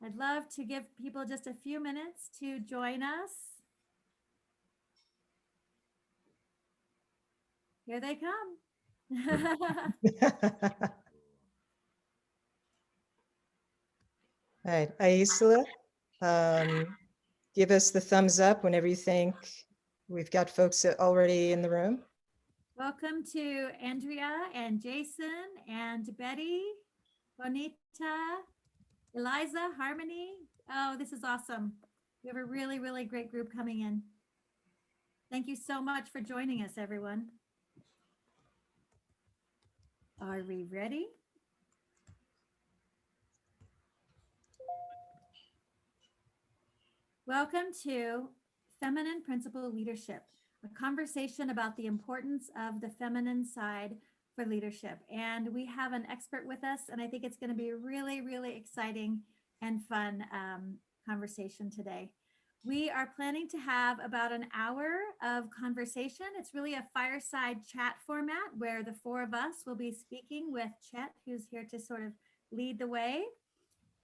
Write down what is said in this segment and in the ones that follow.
I'd love to give people just a few minutes to join us. Here they come. All right, Aisla, give us the thumbs up whenever you think we've got folks already in the room. Welcome to Andrea and Jason and Betty, Bonita, Eliza, Harmony. Oh, this is awesome. We have a really, really great group coming in. Thank you so much for joining us, everyone. Are we ready? Welcome to Feminine Principle Leadership, a conversation about the importance of the feminine side for leadership. And we have an expert with us, and I think it's going to be a really, really exciting and fun conversation today. We are planning to have about an hour of conversation. It's really a fireside chat format where the four of us will be speaking with Chet, who's here to sort of lead the way.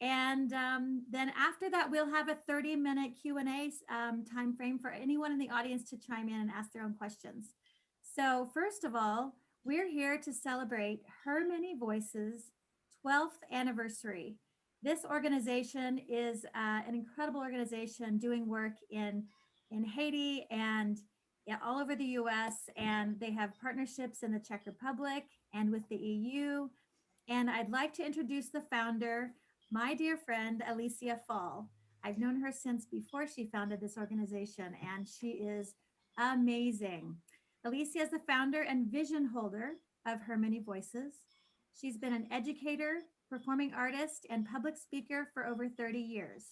And then after that, we'll have a 30-minute Q&A time frame for anyone in the audience to chime in and ask their own questions. So first of all, we're here to celebrate Her Many Voices 12th anniversary. This organization is an incredible organization doing work in Haiti and all over the US. And they have partnerships in the Czech Republic and with the EU. And I'd like to introduce the founder, my dear friend, Alicia Fall. I've known her since before she founded this organization, and she is amazing. Alicia is the founder and vision holder of Her Many Voices. She's been an educator, performing artist, and public speaker for over 30 years.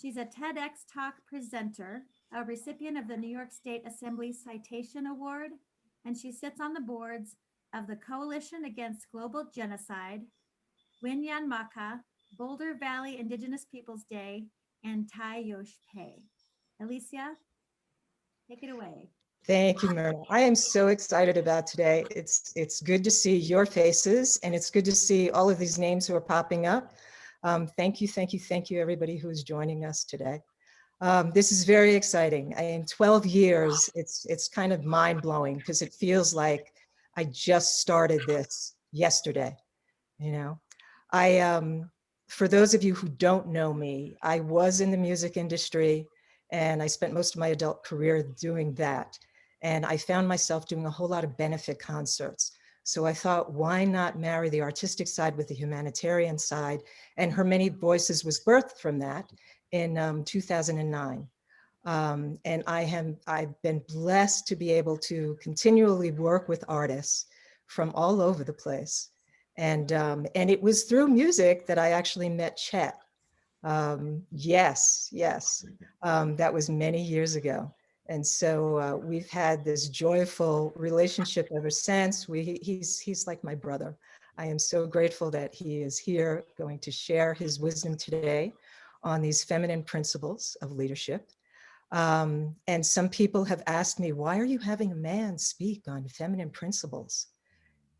She's a TEDx Talk presenter, a recipient of the New York State Assembly Citation Award, and she sits on the boards of the Coalition Against Global Genocide, Winyan Maka, Boulder Valley Indigenous Peoples Day, and Tai Yosh Pei. Alicia, take it away. Thank you, Myrna. I am so excited about today. It's good to see your faces, and it's good to see all of these names who are popping up. Thank you, everybody who is joining us today. This is very exciting. In 12 years, it's kind of mind-blowing because it feels like I just started this yesterday. You know, for those of you who don't know me, I was in the music industry, and I spent most of my adult career doing that. And I found myself doing a whole lot of benefit concerts. So I thought, why not marry the artistic side with the humanitarian side? And Her Many Voices was birthed from that in 2009. And I've been blessed to be able to continually work with artists from all over the place. And it was through music that I actually met Chet. Yes, that was many years ago. And so we've had this joyful relationship ever since. He's like my brother. I am so grateful that he is here going to share his wisdom today on these feminine principles of leadership. And some people have asked me, why are you having a man speak on feminine principles?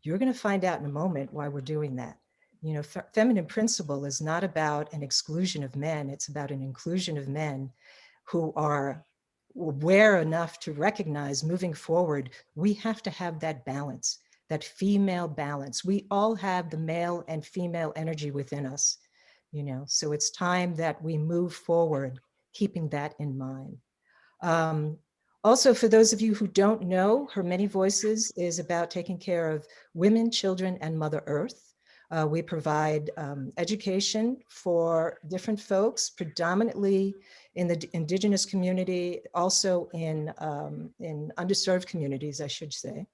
You're going to find out in a moment why we're doing that. You know, feminine principle is not about an exclusion of men. It's about an inclusion of men who are aware enough to recognize moving forward, we have to have that balance, that female balance. We all have the male and female energy within us, you know, so it's time that we move forward, keeping that in mind. Also, for those of you who don't know, Her Many Voices is about taking care of women, children, and Mother Earth. We provide education for different folks, predominantly in the indigenous community, also in underserved communities, I should say.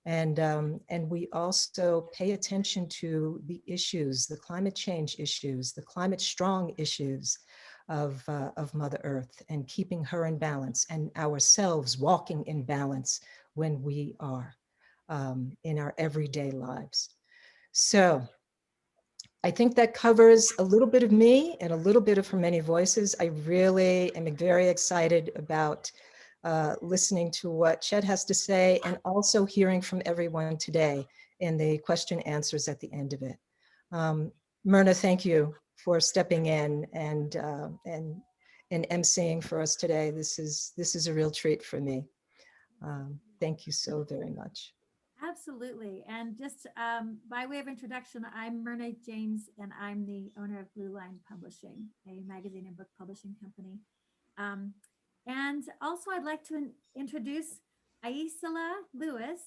And we also pay attention to the issues, the climate change issues, the climate strong issues of Mother Earth, and keeping her in balance, and ourselves walking in balance when we are in our everyday lives. So I think that covers a little bit of me and a little bit of Her Many Voices. I really am very excited about listening to what Chet has to say, and also hearing from everyone today in the question answers at the end of it. Myrna, thank you for stepping in and emceeing for us today. This is a real treat for me. Thank you so very much. Absolutely. And just by way of introduction, I'm Myrna James, and I'm the owner of Blue Line Publishing, a magazine and book publishing company. Um, and also, I'd like to introduce Aisela Lewis.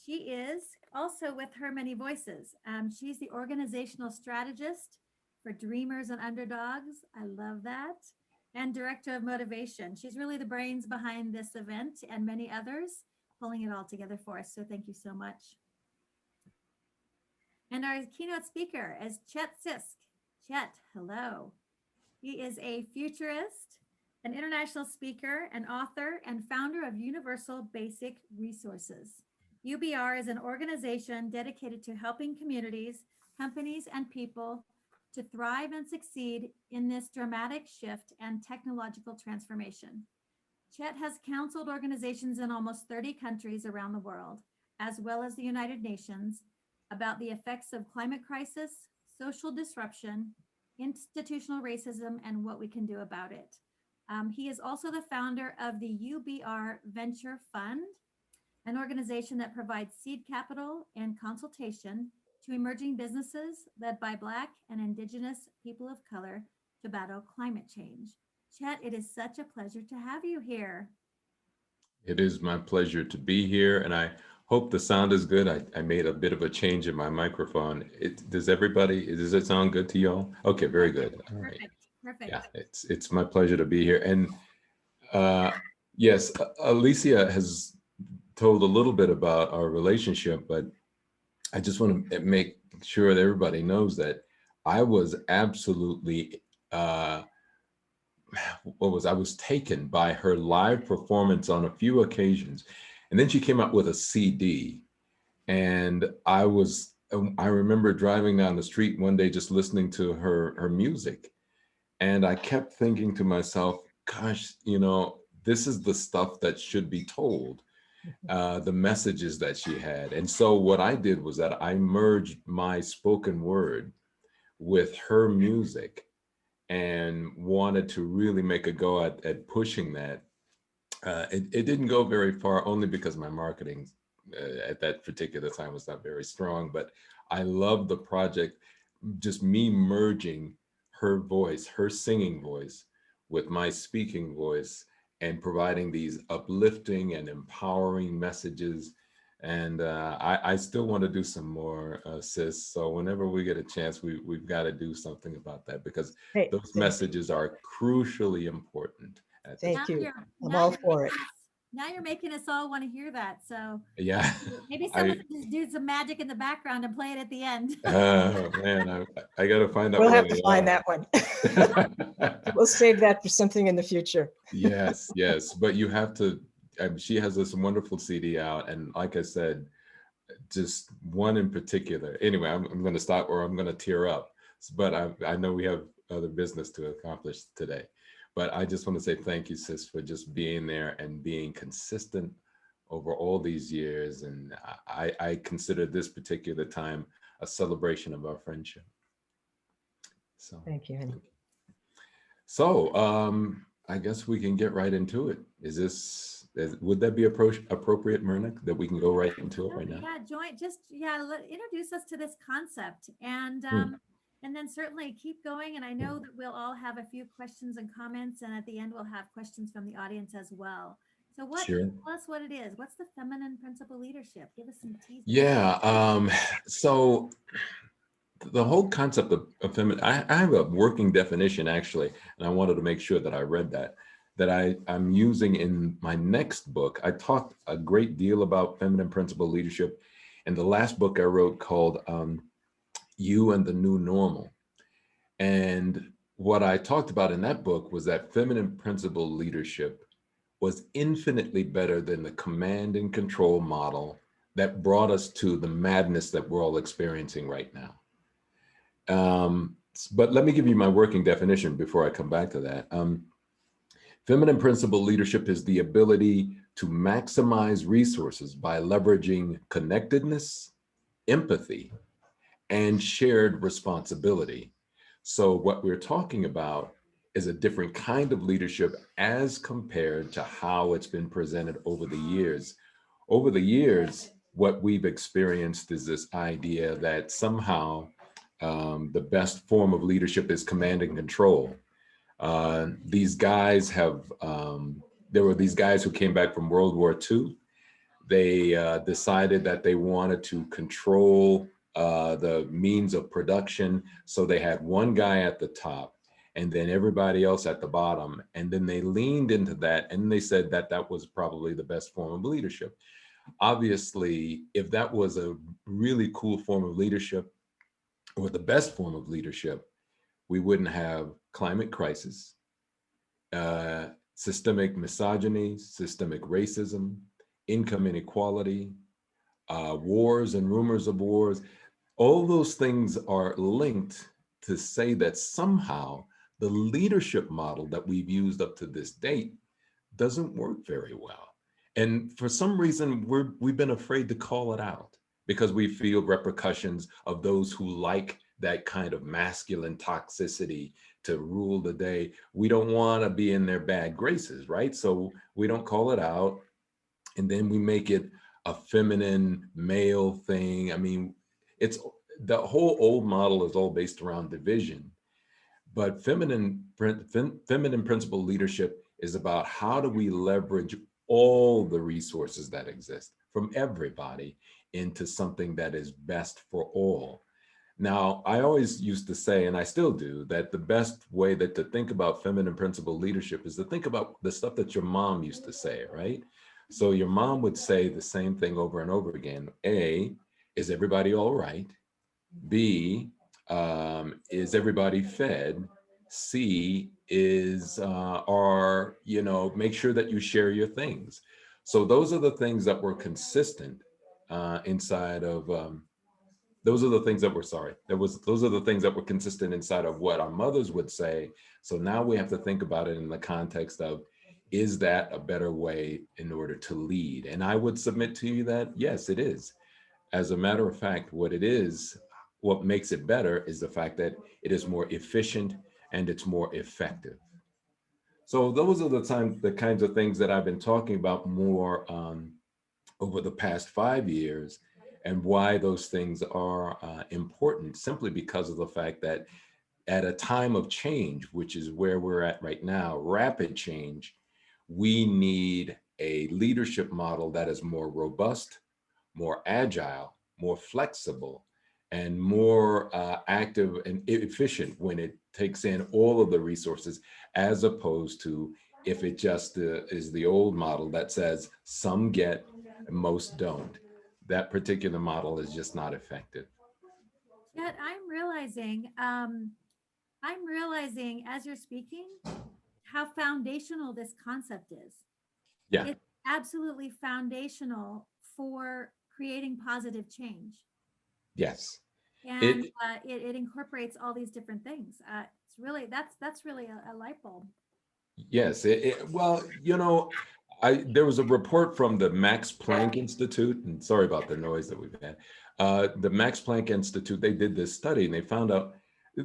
She is also with Her Many Voices. She's the organizational strategist for Dreamers and Underdogs. I love that. And director of motivation. She's really the brains behind this event and many others, pulling it all together for us. So thank you so much. And our keynote speaker is Chet Sisk. Chet, hello. He is a futurist, an international speaker, an author, and founder of Universal Basic Resources. UBR is an organization dedicated to helping communities, companies, and people to thrive and succeed in this dramatic shift and technological transformation. Chet has counseled organizations in almost 30 countries around the world, as well as the United Nations, about the effects of climate crisis, social disruption, institutional racism, and what we can do about it. He is also the founder of the UBR Venture Fund, an organization that provides seed capital and consultation to emerging businesses led by Black and Indigenous people of color to battle climate change. Chet, it is such a pleasure to have you here. It is my pleasure to be here, and I hope the sound is good. I made a bit of a change in my microphone. Does it sound good to y'all? Okay, very good. All right. Perfect. Yeah, it's my pleasure to be here. And yes, Alicia has told a little bit about our relationship, but I just want to make sure that everybody knows that I was absolutely I was taken by her live performance on a few occasions. And then she came out with a CD. And I remember driving down the street one day just listening to her music. And I kept thinking to myself, gosh, this is the stuff that should be told, the messages that she had. And so what I did was that I merged my spoken word with her music and wanted to really make a go at pushing that. It didn't go very far, only because my marketing at that particular time was not very strong, but I loved the project, just me merging her voice, her singing voice with my speaking voice and providing these uplifting and empowering messages. And I still want to do some more, sis. So whenever we get a chance, we've got to do something about that, because those messages are crucially important. Thank you. I'm all for it. Now you're making us all want to hear that. So yeah, maybe someone just do some magic in the background and play it at the end. Oh man, I got to find that. We'll have to find that one. We'll save that for something in the future. Yes, but you have to. She has this wonderful CD out, and like I said, just one in particular. Anyway, I'm going to stop, or I'm going to tear up. But I know we have other business to accomplish today. But I just want to say thank you, sis, for just being there and being consistent over all these years. And I consider this particular time a celebration of our friendship. So thank you. So I guess we can get right into it. Would that be appropriate, Myrna, that we can go right into it right now? Yeah, introduce us to this concept, and then certainly keep going. And I know that we'll all have a few questions and comments, and at the end we'll have questions from the audience as well. So tell us what it is. What's the feminine principle leadership? Give us some teasers. Yeah, so the whole concept of feminine, I have a working definition actually, and I wanted to make sure that I read that I'm using in my next book. I talked a great deal about feminine principle leadership in the last book I wrote called You and the New Normal. And what I talked about in that book was that feminine principle leadership was infinitely better than the command and control model that brought us to the madness that we're all experiencing right now. But let me give you my working definition before I come back to that. Feminine principle leadership is the ability to maximize resources by leveraging connectedness, empathy, and shared responsibility So what we're talking about is a different kind of leadership as compared to how it's been presented over the years. Over the years, what we've experienced is this idea that somehow the best form of leadership is command and control. These guys have, there were these guys who came back from World War II. They decided that they wanted to control the means of production. So they had one guy at the top and then everybody else at the bottom. And then they leaned into that and they said that that was probably the best form of leadership. Obviously, if that was a really cool form of leadership or the best form of leadership, we wouldn't have climate crisis, systemic misogyny, systemic racism, income inequality, wars and rumors of wars. All those things are linked to say that somehow the leadership model that we've used up to this date doesn't work very well. And for some reason, we've been afraid to call it out because we feel repercussions of those who like that kind of masculine toxicity to rule the day. We don't want to be in their bad graces, right? So we don't call it out. And then we make it a feminine male thing. I mean, it's the whole old model is all based around division. But feminine principle leadership is about how do we leverage all the resources that exist from everybody into something that is best for all. Now, I always used to say, and I still do, that the best way that to think about feminine principle leadership is to think about the stuff that your mom used to say, right? So your mom would say the same thing over and over again. A, is everybody all right? B, is everybody fed? C is, make sure that you share your things. So those are the things that were consistent inside of, those are the things that were, those are the things that were consistent inside of what our mothers would say. So now we have to think about it in the context of, is that a better way in order to lead? And I would submit to you that, yes, it is. As a matter of fact, what it is, what makes it better is the fact that it is more efficient and it's more effective. So those are the kinds of things that I've been talking about more over the past 5 years, and why those things are important, simply because of the fact that at a time of change, which is where we're at right now, rapid change, we need a leadership model that is more robust, more agile, more flexible, and more active and efficient when it takes in all of the resources, as opposed to if it just is the old model that says some get, most don't. That particular model is just not effective. Yet I'm realizing as you're speaking how foundational this concept is. Yeah. It's absolutely foundational for creating positive change. Yes. And it incorporates all these different things. It's really, that's really a light bulb. Yes. Well, there was a report from the Max Planck Institute, and sorry about the noise that we've had. The Max Planck Institute, they did this study and they found out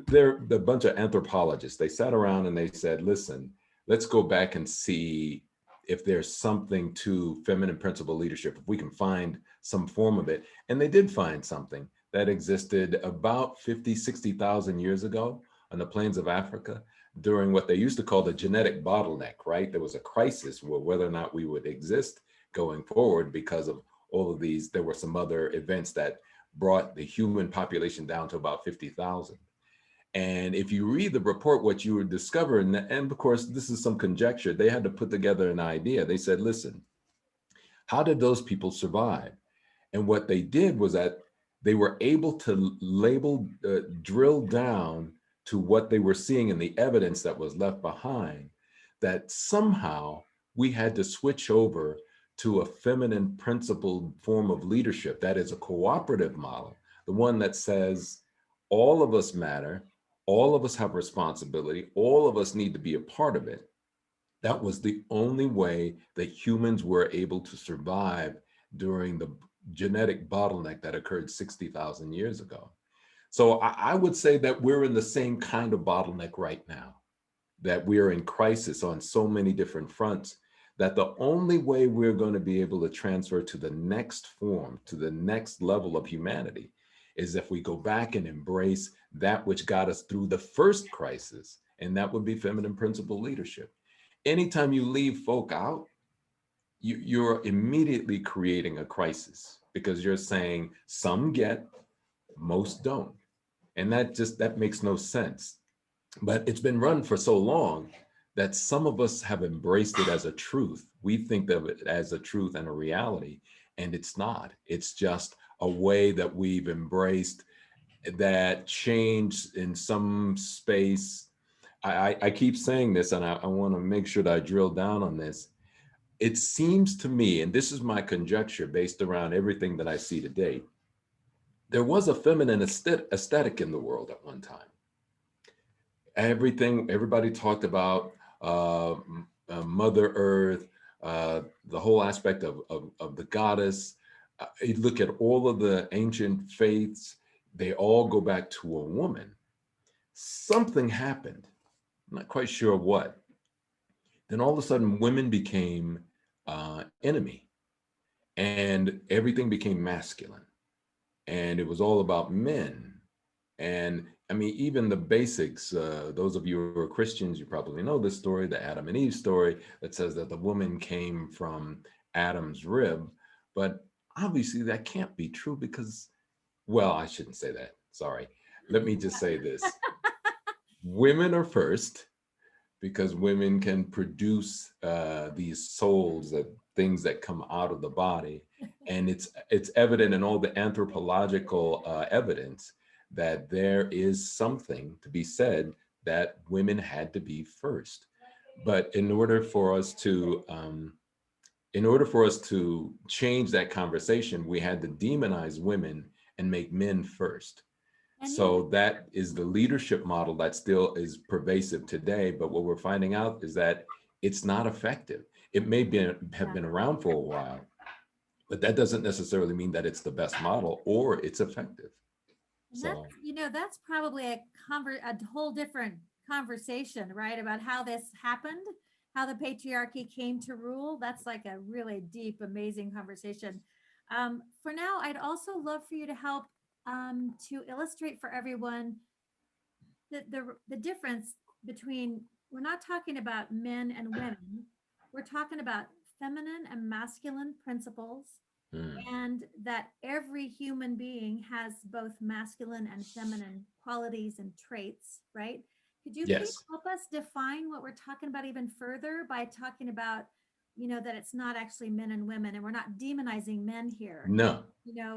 they're a bunch of anthropologists. They sat around and they said, listen, let's go back and see if there's something to feminine principle leadership, if we can find some form of it. And they did find something that existed about 50, 60,000 years ago on the plains of Africa during what they used to call the genetic bottleneck, right? There was a crisis whether or not we would exist going forward because of all of these. There were some other events that brought the human population down to about 50,000. And if you read the report, what you would discover, and of course, this is some conjecture, they had to put together an idea. They said, listen, how did those people survive? And what they did was that they were able to drill down to what they were seeing in the evidence that was left behind, that somehow we had to switch over to a feminine principled form of leadership that is a cooperative model, the one that says all of us matter, all of us have responsibility, all of us need to be a part of it. That was the only way that humans were able to survive during the genetic bottleneck that occurred 60,000 years ago. So I would say that we're in the same kind of bottleneck right now, that we're in crisis on so many different fronts, that the only way we're going to be able to transfer to the next form, to the next level of humanity, is if we go back and embrace that which got us through the first crisis, and that would be feminine principle leadership. Anytime you leave folk out, you're immediately creating a crisis, because you're saying some get, most don't. And that makes no sense. But it's been run for so long that some of us have embraced it as a truth. We think of it as a truth and a reality, and it's not. It's just a way that we've embraced that change in some space. I keep saying this, and I want to make sure that I drill down on this. It seems to me, and this is my conjecture based around everything that I see today, there was a feminine aesthetic in the world at one time. Everybody talked about Mother Earth, the whole aspect of the goddess. You look at all of the ancient faiths, they all go back to a woman. Something happened, I'm not quite sure what. Then all of a sudden women became enemy, and everything became masculine. And it was all about men. And I mean, even the basics, those of you who are Christians, you probably know this story, the Adam and Eve story, that says that the woman came from Adam's rib. But obviously that can't be true because, well, I shouldn't say that. Sorry. Let me just say this. Women are first, because women can produce these souls, that things that come out of the body. And it's evident in all the anthropological evidence that there is something to be said that women had to be first. But in order for us to change that conversation, we had to demonize women and make men first. And So that is the leadership model that still is pervasive today. But what we're finding out is that it's not effective. It may have been around for a while, but that doesn't necessarily mean that it's the best model or it's effective. And So that's probably a whole different conversation, right? About how this happened, how the patriarchy came to rule. That's like a really deep, amazing conversation. For now, I'd also love for you to help to illustrate for everyone the difference between, we're not talking about men and women, we're talking about feminine and masculine principles, and that every human being has both masculine and feminine qualities and traits, right? Could you please yes, help us define what we're talking about even further by talking about, that it's not actually men and women, and we're not demonizing men here, no,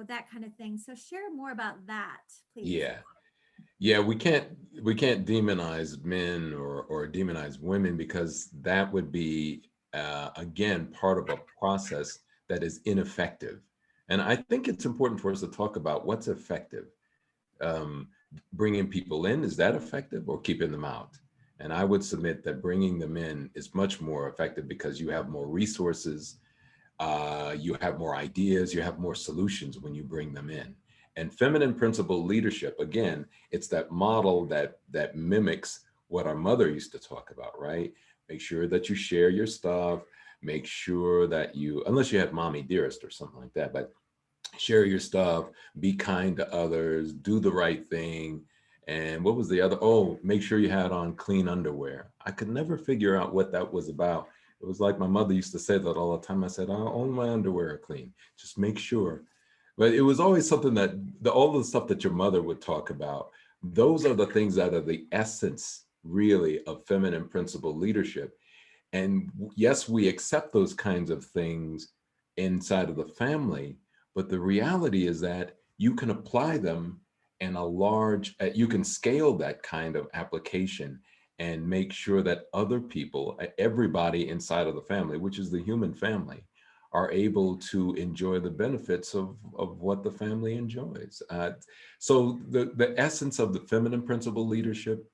that kind of thing. So share more about that, please. yeah, we can't demonize men or demonize women, because that would be again part of a process that is ineffective. And I think it's important for us to talk about what's effective. Bringing people in, is that effective, or keeping them out? And I would submit that bringing them in is much more effective, because you have more resources, you have more ideas, you have more solutions when you bring them in. And feminine principle leadership, again, it's that model that mimics what our mother used to talk about, right? Make sure that you share your stuff. Make sure that you, unless you have mommy dearest or something like that, but share your stuff, be kind to others, do the right thing. And what was the other? Oh, make sure you had on clean underwear. I could never figure out what that was about. It was like my mother used to say that all the time. I said, oh, all my underwear are clean. Just make sure. But it was always something that all the stuff that your mother would talk about, those are the things that are the essence really of feminine principle leadership. And yes, we accept those kinds of things inside of the family, but the reality is that you can apply them in you can scale that kind of application and make sure that other people, everybody inside of the family, which is the human family, are able to enjoy the benefits of what the family enjoys. So the essence of the feminine principle leadership,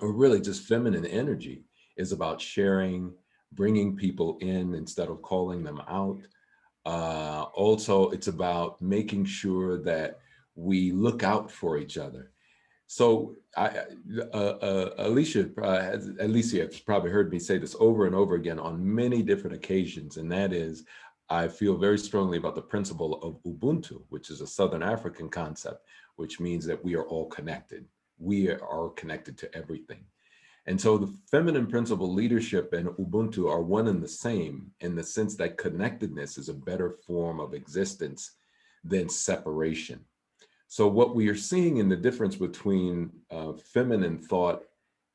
or really just feminine energy, is about sharing, bringing people in instead of calling them out. Also, it's about making sure that we look out for each other. So Alicia has probably heard me say this over and over again on many different occasions, and that is, I feel very strongly about the principle of Ubuntu, which is a Southern African concept, which means that we are all connected. We are connected to everything. And so the feminine principle leadership and Ubuntu are one and the same in the sense that connectedness is a better form of existence than separation. So what we are seeing in the difference between feminine thought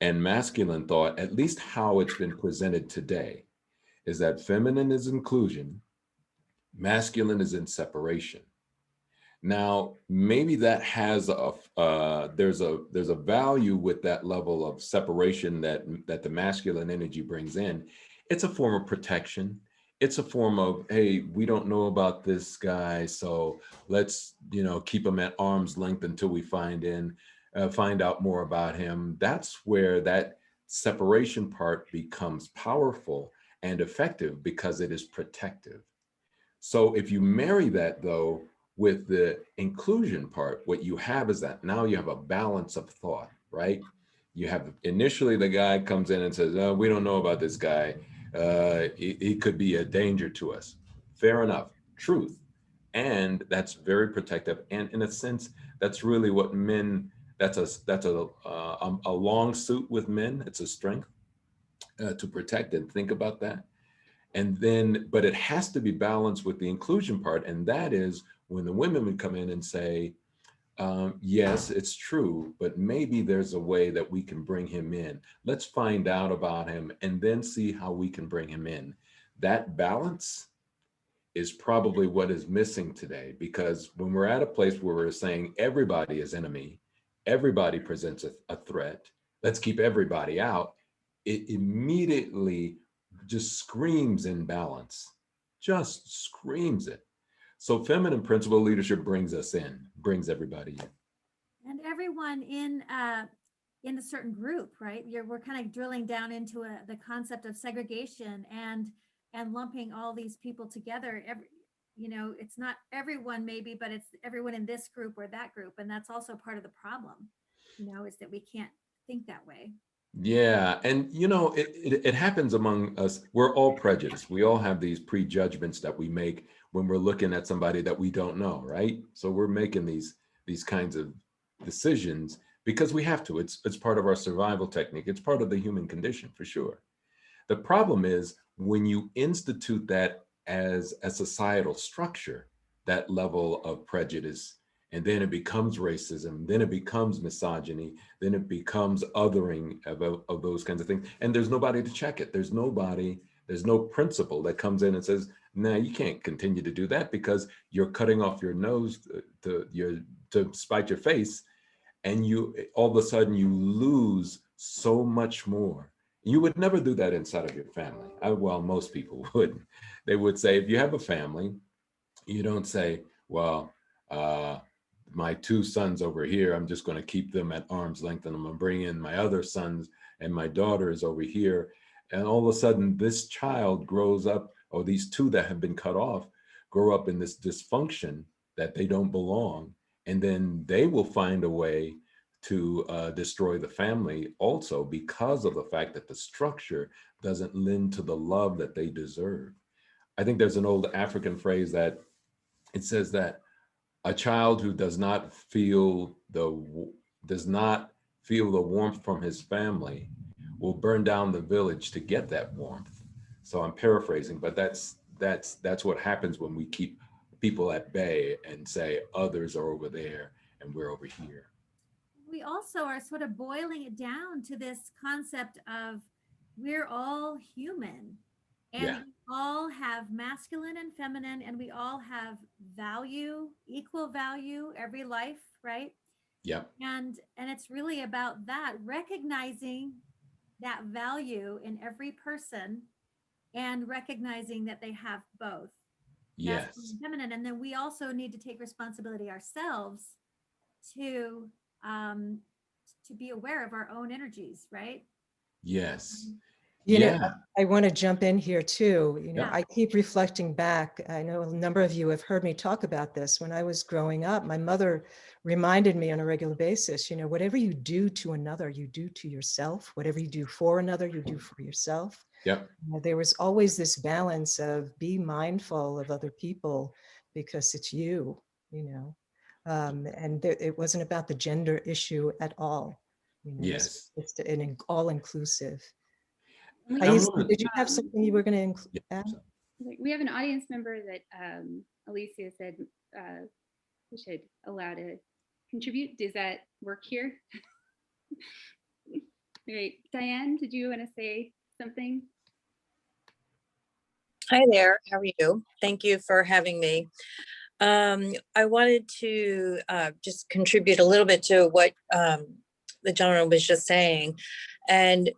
and masculine thought, at least how it's been presented today, is that feminine is inclusion, masculine is in separation. Now, maybe that has there's a value with that level of separation that the masculine energy brings in. It's a form of protection. It's a form of, hey, we don't know about this guy, so let's keep him at arm's length until we find out more about him. That's where that separation part becomes powerful and effective because it is protective. So if you marry that though with the inclusion part, what you have is that now you have a balance of thought, right? You have initially the guy comes in and says, oh, we don't know about this guy. He could be a danger to us. Fair enough, truth. And that's very protective. And in a sense, that's really what men, that's a long suit with men. It's a strength to protect and think about that. And then, but it has to be balanced with the inclusion part. And that is when the women would come in and say, yes, it's true, but maybe there's a way that we can bring him in. Let's find out about him and then see how we can bring him in. That balance is probably what is missing today, because when we're at a place where we're saying everybody is enemy, everybody presents a threat, let's keep everybody out, it immediately just screams imbalance, just screams it. So feminine principle leadership brings us in, brings everybody in. And everyone in a certain group, right? We're kind of drilling down into the concept of segregation and lumping all these people together. It's not everyone maybe, but it's everyone in this group or that group, and that's also part of the problem. Is that we can't think that way. Yeah, and it happens among us. We're all prejudiced. We all have these prejudgments that we make when we're looking at somebody that we don't know, right? So we're making these kinds of decisions because we have to. It's part of our survival technique. It's part of the human condition for sure. The problem is when you institute that as a societal structure, that level of prejudice, and then it becomes racism, then it becomes misogyny, then it becomes othering of those kinds of things. And there's nobody to check it. There's no principle that comes in and says, nah, you can't continue to do that because you're cutting off your nose to spite your face. And you all of a sudden you lose so much more. You would never do that inside of your family. Well, most people wouldn't. They would say, if you have a family, you don't say, well, my two sons over here, I'm just going to keep them at arm's length and I'm going to bring in my other sons and my daughters over here. And all of a sudden this child grows up, or these two that have been cut off, grow up in this dysfunction that they don't belong. And then they will find a way to destroy the family also because of the fact that the structure doesn't lend to the love that they deserve. I think there's an old African phrase that it says that a child who does not feel the warmth from his family will burn down the village to get that warmth. So I'm paraphrasing, but that's what happens when we keep people at bay and say others are over there and we're over here. We also are sort of boiling it down to this concept of we're all human and Yeah. we all have masculine and feminine, and we all have value, equal value, every life, right? Yeah. And it's really about that, recognizing that value in every person and recognizing that they have both masculine Yes. and feminine. And then we also need to take responsibility ourselves to um, to be aware of our own energies, right? Yes. You know, Yeah. I want to jump in here too. You know, Yeah. I keep reflecting back. I know a number of you have heard me talk about this. When I was growing up, my mother reminded me on a regular basis, you know, whatever you do to another, you do to yourself. Whatever you do for another, you do for yourself. Yep. There was always this balance of be mindful of other people because it's you, you know. And it wasn't about the gender issue at all. You know, Yes. it's an all-inclusive. We And I'm have, Aisha, gonna- did you have something you were going to Yeah. add? we have an audience member that Alicia said we should allow to contribute. Does that work here? Right. Diane, did you want to say something? Hi there, how are you? Thank you for having me. I wanted to just contribute a little bit to what the gentleman was just saying. And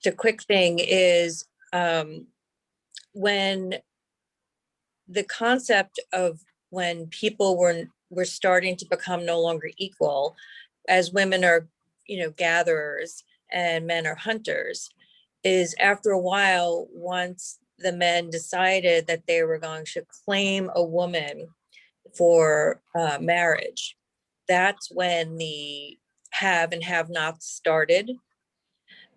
the quick thing is when the concept of when people were starting to become no longer equal, as women are, you know, gatherers and men are hunters, is after a while, once the men decided that they were going to claim a woman for marriage, that's when the have and have not started,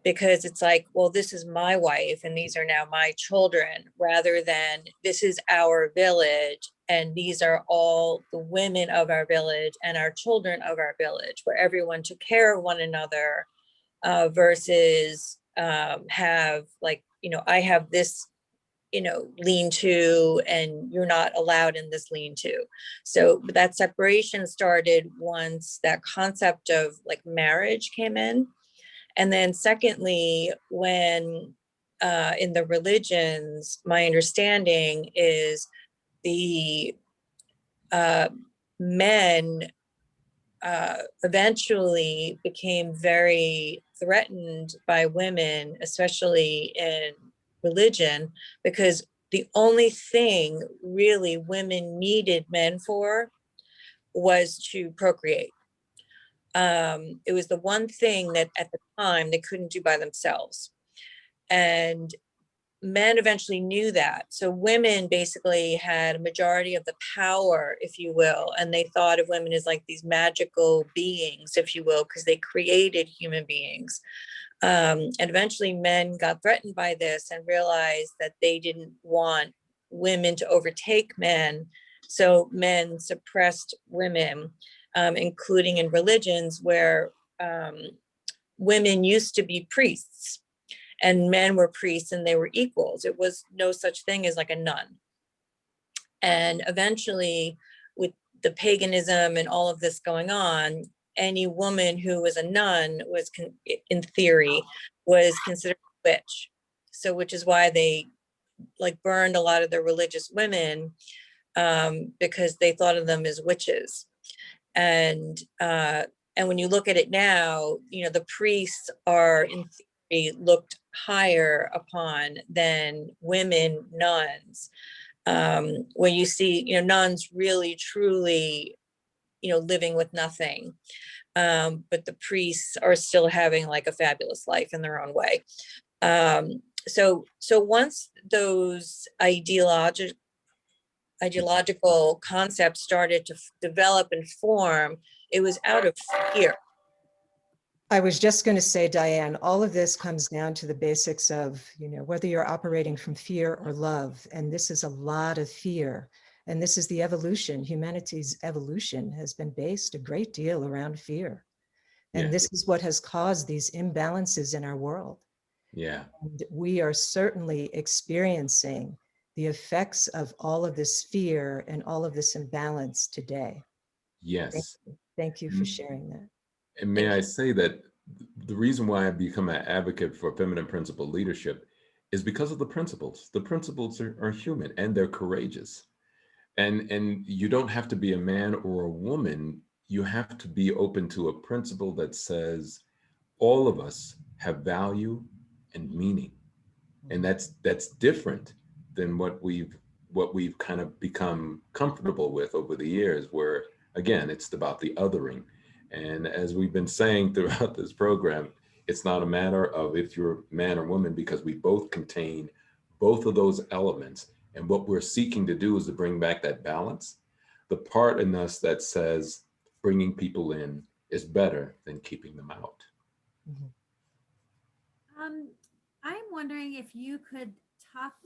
because it's like, well, this is my wife and these are now my children, rather than this is our village and these are all the women of our village and our children of our village, where everyone took care of one another, versus have, like, you know, I have this, you know, lean-to and you're not allowed in this lean-to. So that separation started once that concept of like marriage came in. And then secondly, when in the religions, my understanding is the men eventually became very threatened by women, especially in religion, because the only thing really women needed men for was to procreate. It was the one thing that at the time they couldn't do by themselves. And men eventually knew that. So women basically had a majority of the power, if you will, and they thought of women as like these magical beings, if you will, because they created human beings. And eventually men got threatened by this and realized that they didn't want women to overtake men. So men suppressed women, including in religions where women used to be priests and men were priests and they were equals. It was no such thing as like a nun. And eventually, with the paganism and all of this going on, any woman who was a nun was, in theory, was considered a witch. So, which is why they like burned a lot of the religious women, because they thought of them as witches. And when you look at it now, you know, the priests are in theory looked higher upon than women nuns. Where you see, you know, nuns really truly, you know, living with nothing. But the priests are still having like a fabulous life in their own way. So once those ideological concepts started to develop and form, it was out of fear. I was just going to say, Diane, all of this comes down to the basics of, you know, whether you're operating from fear or love. And this is a lot of fear. And this is the evolution. Humanity's evolution has been based a great deal around fear. And Yeah. this is what has caused these imbalances in our world. Yeah. And we are certainly experiencing the effects of all of this fear and all of this imbalance today. Yes. Thank you for sharing that. And may I say that the reason why I've become an advocate for feminine principle leadership is because of the principles. The principles are human and they're courageous. And you don't have to be a man or a woman. You have to be open to a principle that says all of us have value and meaning. And that's different than what we've kind of become comfortable with over the years, where again, it's about the othering. And as we've been saying throughout this program, It's not a matter of if you're man or woman, because we both contain both of those elements. And what we're seeking to do is to bring back that balance. The part in us that says bringing people in is better than keeping them out. Mhm. I'm wondering if you could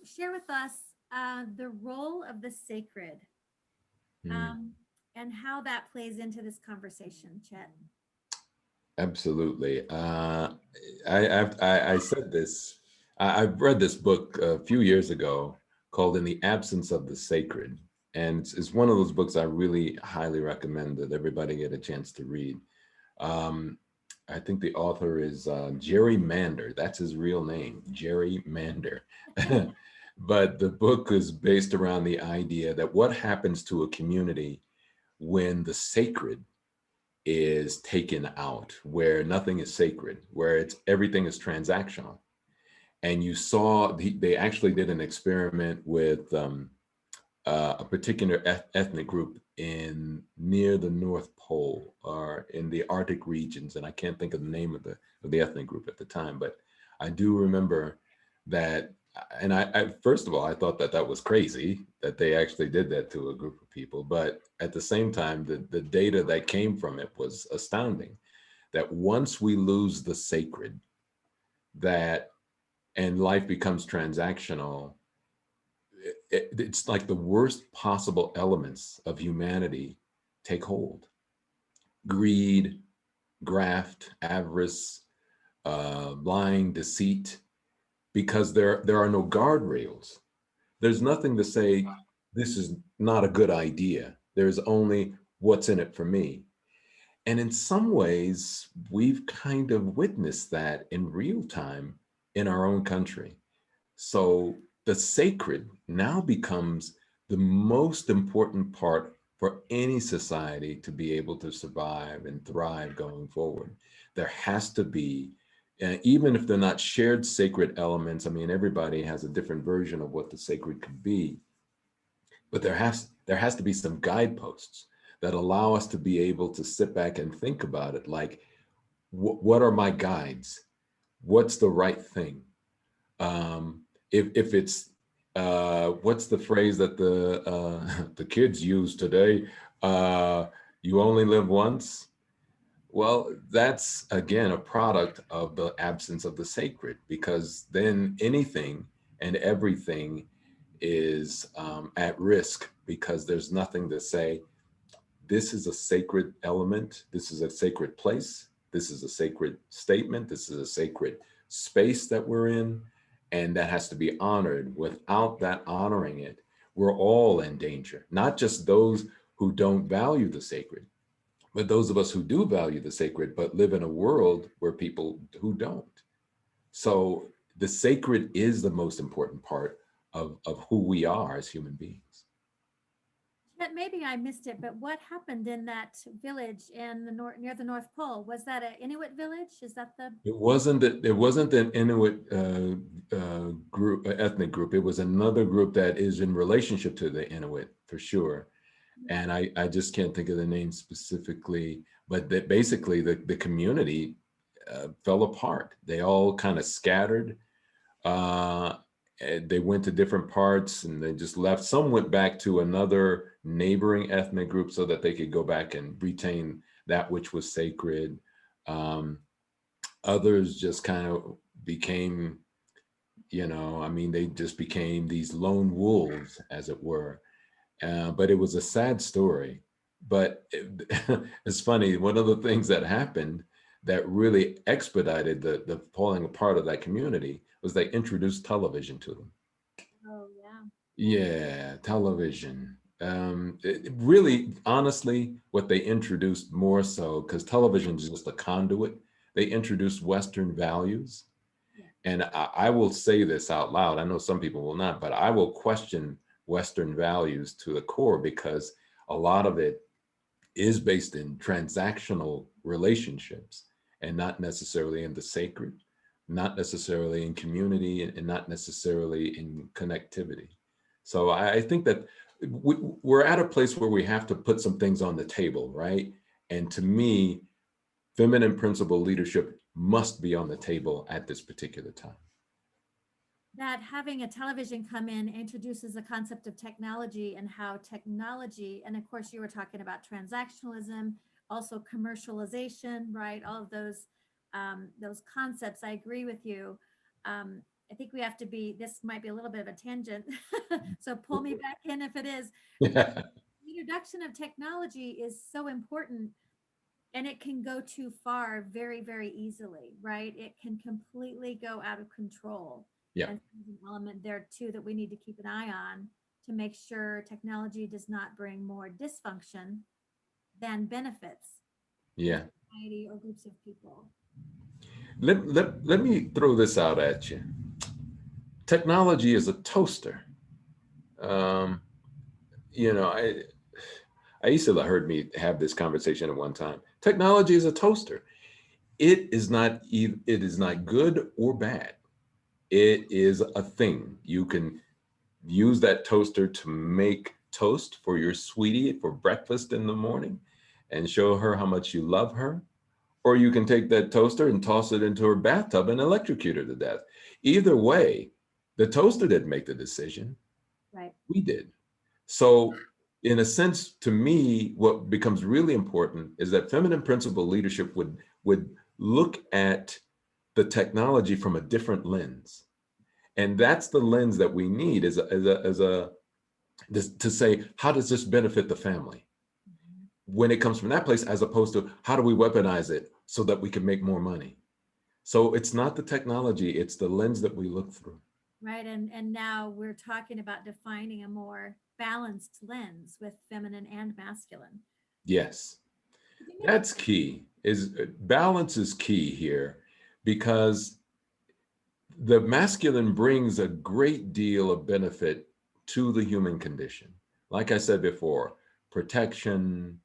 share with us the role of the sacred Mm, and how that plays into this conversation, Chet. absolutely. I said this, I've read this book a few years ago called In the Absence of the Sacred. And it's one of those books I really highly recommend that everybody get a chance to read. Um, I think the author is Jerry Mander. That's his real name, Jerry Mander. But the book is based around the idea that what happens to a community when the sacred is taken out, where nothing is sacred, where it's everything is transactional. And you saw they actually did an experiment with a particular ethnic group in near the North Pole or in the Arctic regions, and I can't think of the name of the ethnic group at the time, but I do remember that. And I first of all, I thought that that was crazy that they actually did that to a group of people, but at the same time, the data that came from it was astounding. That once we lose the sacred, that and life becomes transactional, it's like the worst possible elements of humanity take hold. Greed, graft, avarice, lying, deceit, because there are no guardrails. There's nothing to say, this is not a good idea. There's only what's in it for me. And in some ways, we've kind of witnessed that in real time in our own country. So the sacred now becomes the most important part for any society to be able to survive and thrive going forward. There has to be, even if they're not shared sacred elements, I mean, everybody has a different version of what the sacred could be, but there has to be some guideposts that allow us to be able to sit back and think about it, like, what are my guides? What's the right thing? If it's what's the phrase that the kids use today? You only live once. Well, that's again a product of the absence of the sacred, because then anything and everything is at risk, because there's nothing to say, this is a sacred element, this is a sacred place, this is a sacred statement, this is a sacred space that we're in, and that has to be honored. Without that honoring it, we're all in danger, not just those who don't value the sacred, but those of us who do value the sacred, but live in a world where people who don't. So the sacred is the most important part of who we are as human beings. Chet, maybe I missed it, but what happened in that village in the north near the North Pole? Was that an Inuit village? Is that the? It wasn't an Inuit group, ethnic group. It was another group that is in relationship to the Inuit for sure. And I just can't think of the name specifically, but that basically the community fell apart. They all kind of scattered. And they went to different parts and they just left. Some went back to another neighboring ethnic group so that they could go back and retain that which was sacred. Others just kind of became, I mean, they just became these lone wolves, as it were. But it was a sad story. But it's funny, one of the things that happened that really expedited the falling apart of that community was they introduced television to them. Oh, yeah. Yeah, television. Really, honestly, what they introduced more so, because television is just a conduit, they introduced Western values. Yeah. And I will say this out loud. I know some people will not, but I will question Western values to the core, because a lot of it is based in transactional relationships and not necessarily in the sacred, not necessarily in community, and not necessarily in connectivity. So I think that we're at a place where we have to put some things on the table, right? And to me, feminine principle leadership must be on the table at this particular time. That having a television come in introduces the concept of technology and how technology, and of course you were talking about transactionalism, also commercialization, right? All of those concepts. I agree with you. I think we have to be, this might be a little bit of a tangent, so pull me back in if it is. The introduction of technology is so important, and it can go too far very, very easily, right? It can completely go out of control. Yeah. And there's an element there too that we need to keep an eye on to make sure technology does not bring more dysfunction than benefits to Yeah. society or groups of people. Let me throw this out at you. Technology is a toaster. You know, I used to heard me have this conversation at one time. Technology is a toaster. It is not good or bad. It is a thing. You can use that toaster to make toast for your sweetie for breakfast in the morning and show her how much you love her. Or you can take that toaster and toss it into her bathtub and electrocute her to death. Either way, the toaster didn't make the decision. Right. We did. So in a sense, to me, what becomes really important is that feminine principle leadership would look at the technology from a different lens. And that's the lens that we need to say, how does this benefit the family? When it comes from that place, as opposed to how do we weaponize it so that we can make more money? So it's not the technology, it's the lens that we look through. Right. And now we're talking about defining a more balanced lens with feminine and masculine. Yes, that's key. Balance is key here, because the masculine brings a great deal of benefit to the human condition. Like I said before, protection,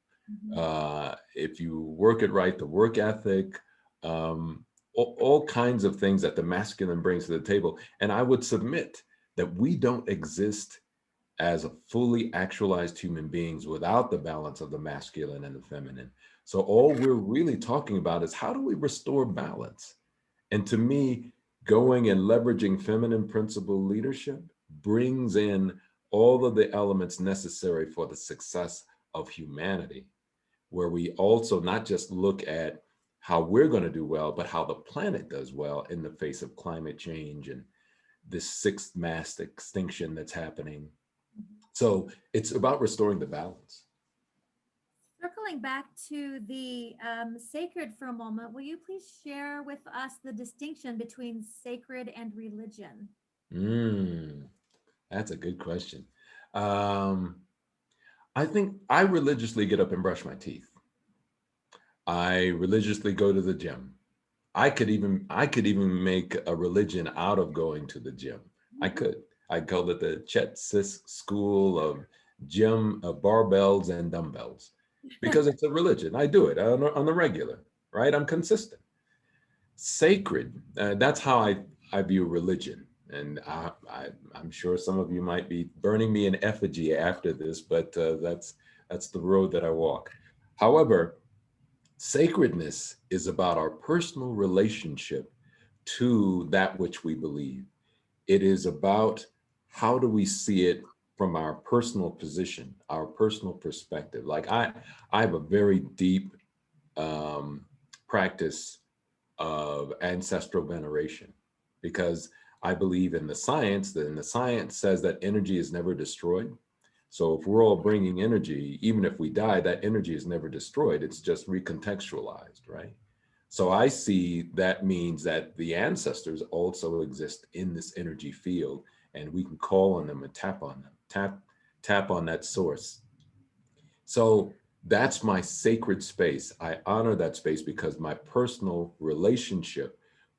if you work it right, the work ethic, all kinds of things that the masculine brings to the table. And I would submit that we don't exist as a fully actualized human beings without the balance of the masculine and the feminine. So all we're really talking about is how do we restore balance? And to me, going and leveraging feminine principle leadership brings in all of the elements necessary for the success of humanity, where we also not just look at how we're going to do well, but how the planet does well in the face of climate change and this sixth mass extinction that's happening. So it's about restoring the balance. Circling back to the sacred for a moment, will you please share with us the distinction between sacred and religion? That's a good question. I think I religiously get up and brush my teeth. I religiously go to the gym. I could even make a religion out of going to the gym. I call it the Chet Sisk school of gym, barbells and dumbbells, because it's a religion. I do it on the regular, right? I'm consistent. Sacred, that's how I view religion. And I'm sure some of you might be burning me in effigy after this, but that's the road that I walk. However, sacredness is about our personal relationship to that which we believe. It is about how do we see it from our personal position, our personal perspective. Like I have a very deep practice of ancestral veneration, because I believe in the science, and the science says that energy is never destroyed. So if we're all bringing energy, even if we die, that energy is never destroyed. It's just recontextualized, right? So I see that means that the ancestors also exist in this energy field, and we can call on them and tap on them, tap on that source. So that's my sacred space. I honor that space because my personal relationship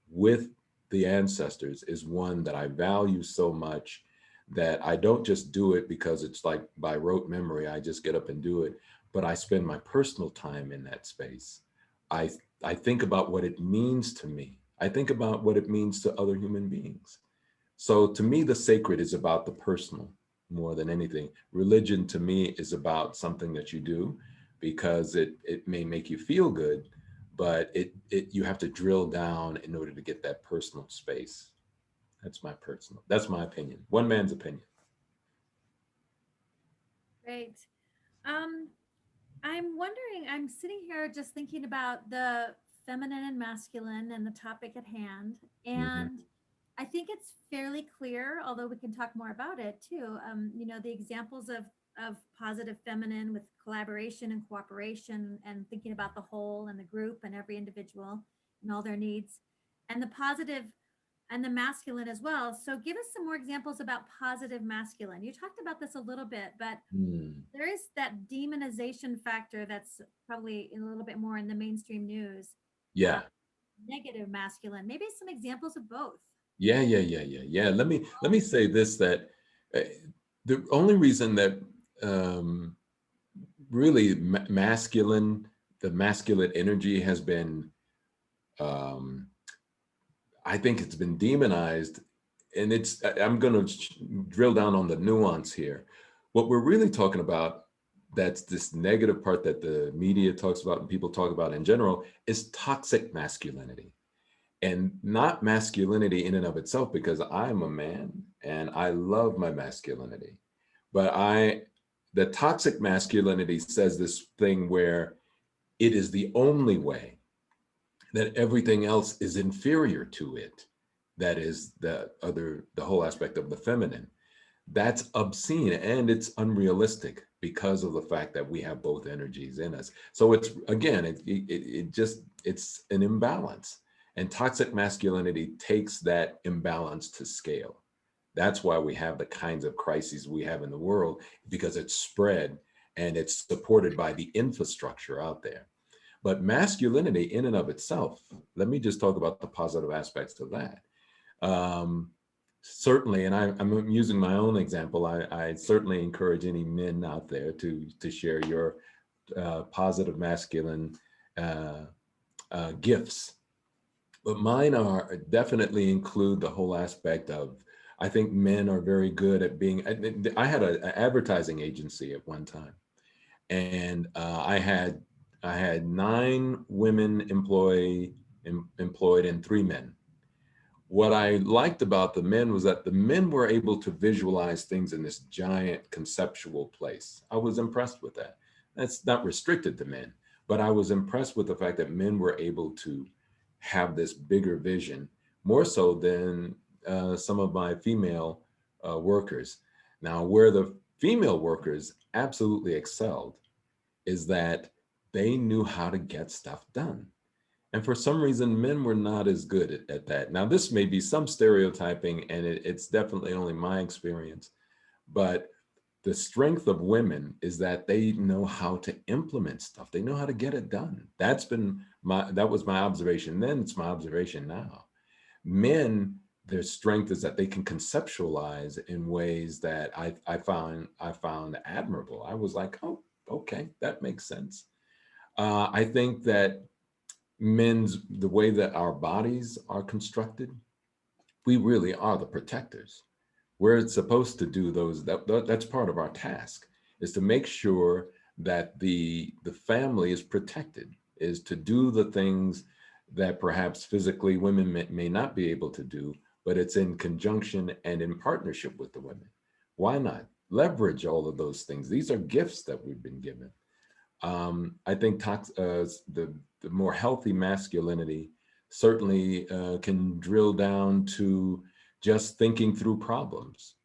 with the ancestors is one that I value so much that I don't just do it because it's like by rote memory, I just get up and do it, but I spend my personal time in that space. I think about what it means to me. I think about what it means to other human beings. So to me, the sacred is about the personal more than anything. Religion to me is about something that you do because it may make you feel good, but you have to drill down in order to get that personal space. That's my opinion. One man's opinion. Great. I'm wondering, I'm sitting here just thinking about the feminine and masculine and the topic at hand. Mhm. And I think it's fairly clear, although we can talk more about it too. The examples of positive feminine with collaboration and cooperation and thinking about the whole and the group and every individual and all their needs, and the positive and the masculine as well. So give us some more examples about positive masculine. You talked about this a little bit, but Mm. there is that demonization factor that's probably a little bit more in the mainstream news. Uh, Yeah. Negative masculine. Maybe some examples of both. Yeah. Let me say this, that uh, the only reason that really masculine, the masculine energy has been, um, I think it's been demonized, and I'm going to drill down on the nuance here. What we're really talking about, that's this negative part that the media talks about and people talk about in general, is toxic masculinity. And not masculinity in and of itself, because I'm a man and I love my masculinity. But the toxic masculinity says this thing where it is the only way, that everything else is inferior to it. That is the whole aspect of the feminine. That's obscene and it's unrealistic because of the fact that we have both energies in us. So it's, again, it's an imbalance, and toxic masculinity takes that imbalance to scale. That's why we have the kinds of crises we have in the world, because it's spread and it's supported by the infrastructure out there. But masculinity in and of itself, let me just talk about the positive aspects of that. Um, Certainly, and I'm using my own example. I certainly encourage any men out there to share your positive masculine gifts. But mine are definitely include the whole aspect of, I think men are very good at being. I had an advertising agency at one time, and I had 9 women employed and 3 men. What I liked about the men was that the men were able to visualize things in this giant conceptual place. I was impressed with that. That's not restricted to men, but I was impressed with the fact that men were able to have this bigger vision, more so than some of my female workers. Now, where the female workers absolutely excelled is that they knew how to get stuff done. And for some reason, men were not as good at that. Now, this may be some stereotyping, and it's definitely only my experience. But the strength of women is that they know how to implement stuff. They know how to get it done. That was my observation then. It's my observation now. Men, their strength is that they can conceptualize in ways that I found admirable. I was like, oh, okay, that makes sense. I think that the way that our bodies are constructed, we really are the protectors. We're supposed to do that's part of our task, is to make sure that the family is protected, is to do the things that perhaps physically women may not be able to do, but it's in conjunction and in partnership with the women. Why not leverage all of those things? These are gifts that we've been given. I think the more healthy masculinity certainly can drill down to just thinking through problems.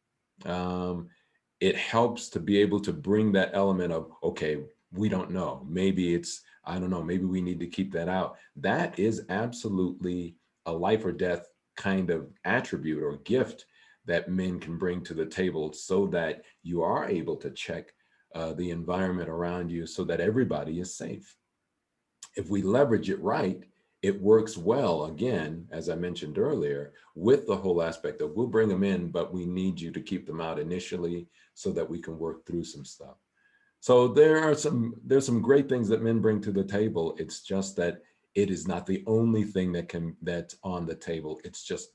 It helps to be able to bring that element of, okay, we don't know. Maybe I don't know, maybe we need to keep that out. That is absolutely a life or death kind of attribute or gift that men can bring to the table, so that you are able to check the environment around you so that everybody is safe. If we leverage it right, it works well, again, as I mentioned earlier, with the whole aspect of, we'll bring them in, but we need you to keep them out initially so that we can work through some stuff. So there's some great things that men bring to the table. It's just that it is not the only thing that's on the table. It's just,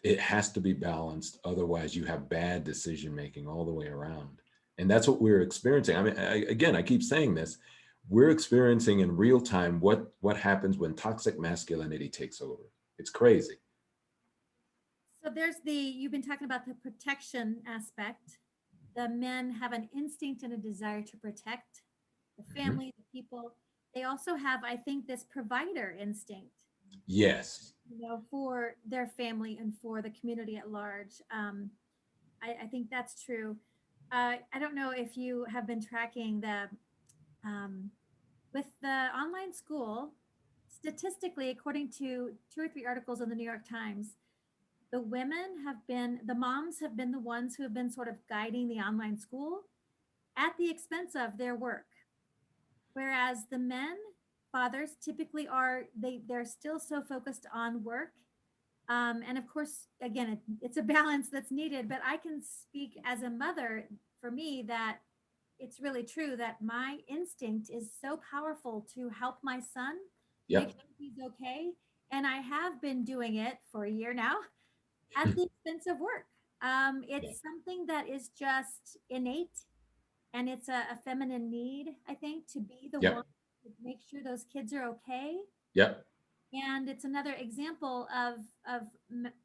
it has to be balanced. Otherwise you have bad decision making all the way around. And that's what we're experiencing. I mean, again, I keep saying this. we're experiencing in real time what happens when toxic masculinity takes over. It's crazy. So you've been talking about the protection aspect. The men have an instinct and a desire to protect the family, the people. They also have, I think, this provider instinct, Yes. for their family and for the community at large. I think that's true. I don't know if you have been tracking with the online school, statistically, according to 2 or 3 articles in the New York Times, the moms have been the ones who have been sort of guiding the online school at the expense of their work. Whereas the fathers typically they're still so focused on work. And of course, again, it's a balance that's needed, but I can speak as a mother for me that it's really true that my instinct is so powerful to help my son make Yep. sure he's okay. And I have been doing it for a year now at the expense of work. It's something that is just innate, and it's a feminine need, I think, to be the Yep. one to make sure those kids are okay. Yep. And it's another example of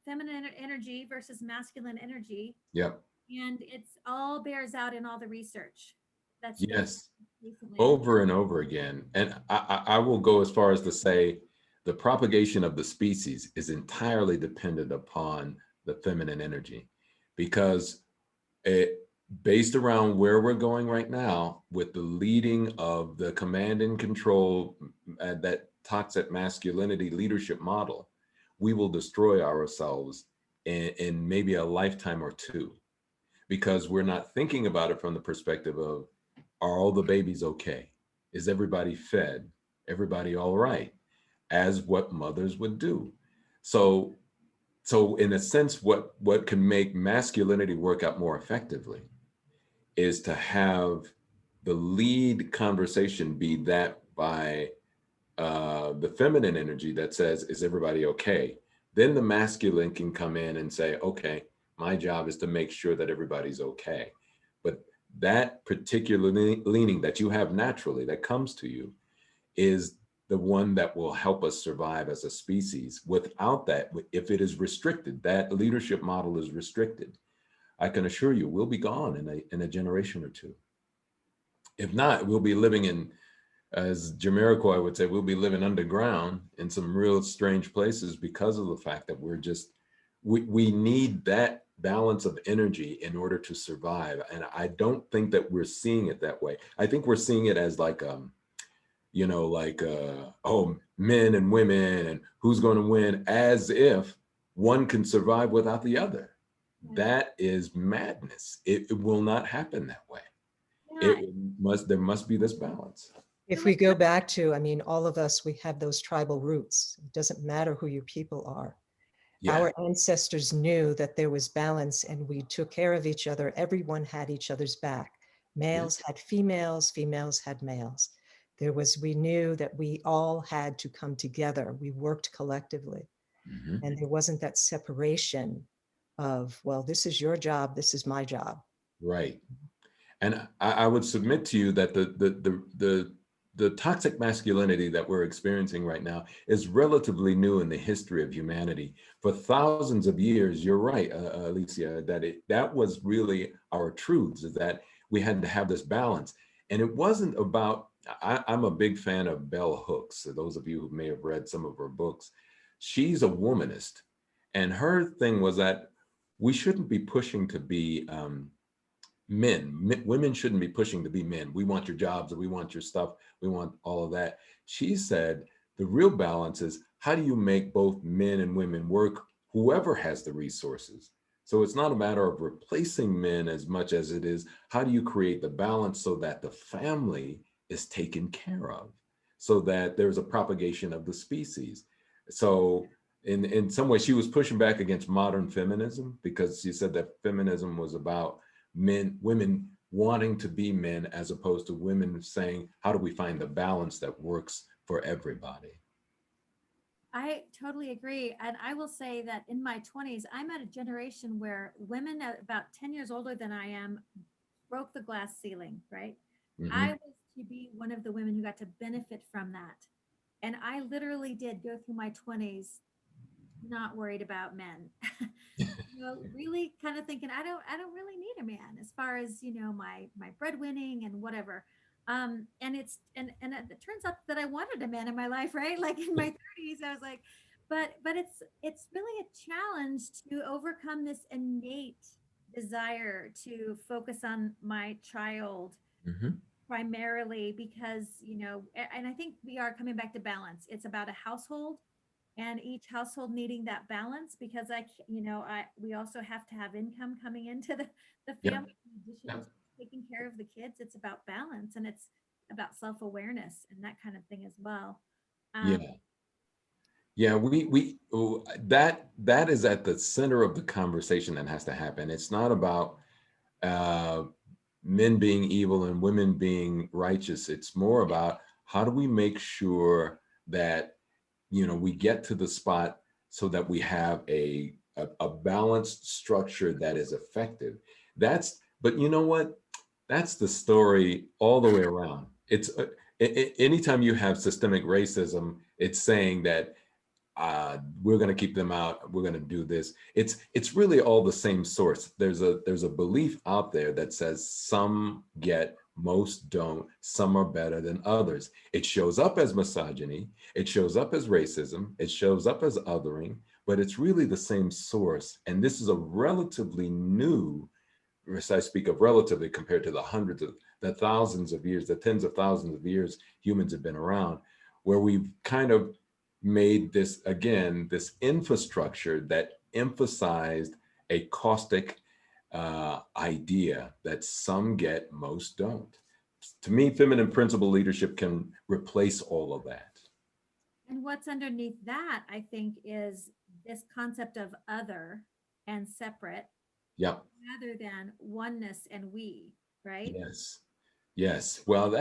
feminine energy versus masculine energy. Yep. And it's all bears out in all the research that's been Yes. recently. Over and over again. And I will go as far as to say the propagation of the species is entirely dependent upon the feminine energy, because based around where we're going right now with the leading of the command and control, that toxic masculinity leadership model, we will destroy ourselves in maybe a lifetime or two, because we're not thinking about it from the perspective of, are all the babies okay? Is everybody fed? Everybody all right? As what mothers would do. So in a sense, what can make masculinity work out more effectively is to have the lead conversation be that by the feminine energy that says, is everybody okay? Then the masculine can come in and say, okay, my job is to make sure that everybody's okay. But that particular leaning that you have naturally, that comes to you, is the one that will help us survive as a species. Without that, if it is restricted, that leadership model is restricted, I can assure you we'll be gone in a generation or two. If not, we'll be living in, as Jamiroquai would say, we'll be living underground in some real strange places, because of the fact that we need that balance of energy in order to survive. And I don't think that we're seeing it that way. I think we're seeing it as like, oh, men and women and who's going to win, as if one can survive without the other. That is madness. It will not happen that way. Yeah. There must be this balance. If we go back to, I mean, all of us, we have those tribal roots. It doesn't matter who your people are. Yeah. Our ancestors knew that there was balance, and we took care of each other. Everyone had each other's back. Males had females, females had males. We knew that we all had to come together. We worked collectively. And there wasn't that separation of, well, this is your job, this is my job. Right. And I would submit to you that the toxic masculinity that we're experiencing right now is relatively new in the history of humanity. For thousands of years, you're right, Alicia, that was really our truths, is that we had to have this balance. And it wasn't about, I'm a big fan of Bell Hooks. So those of you who may have read some of her books, she's a womanist. And her thing was that we shouldn't be pushing to be men. Women shouldn't be pushing to be men. We want your jobs, we want your stuff, we want all of that. She said the real balance is, how do you make both men and women work, whoever has the resources? So it's not a matter of replacing men as much as it is, how do you create the balance so that the family is taken care of, so that there's a propagation of the species. So in some way, she was pushing back against modern feminism, because she said that feminism was about women wanting to be men, as opposed to women saying, how do we find the balance that works for everybody? I totally agree. And I will say that in my 20s, I'm at a generation where women about 10 years older than I am broke the glass ceiling, right? I was to be one of the women who got to benefit from that. And I literally did go through my 20s not worried about men. Really kind of thinking I don't really need a man as far as, my breadwinning and whatever. And it turns out that I wanted a man in my life, right? Like in my 30s, I was like, but it's really a challenge to overcome this innate desire to focus on my child Mhm. primarily because, and I think we are coming back to balance. It's about a household and each household needing that balance because we also have to have income coming into the Yep. family in addition Yep. to taking care of the kids. It's about balance and it's about self-awareness and that kind of thing as well. Yeah. Um, Yeah, that is at the center of the conversation that has to happen. It's not about uh, men being evil and women being righteous. It's more about how do we make sure that we get to the spot so that we have a balanced structure that is effective. But you know what? That's the story all the way around. It's anytime you have systemic racism, it's saying that we're going to keep them out, we're going to do this. It's really all the same source. There's a belief out there that says some get, most don't, some are better than others. It shows up as misogyny, it shows up as racism, it shows up as othering, but it's really the same source. And this is a relatively new, as I speak of relatively compared to the thousands of years, the tens of thousands of years humans have been around, where we've kind of made this, again, this infrastructure that emphasized a caustic idea that some get, most don't. To me, feminine principle leadership can replace all of that. and what's underneath that, I think, is this concept of other and separate Yep. rather than oneness and we, right? Yes. Yes. Well,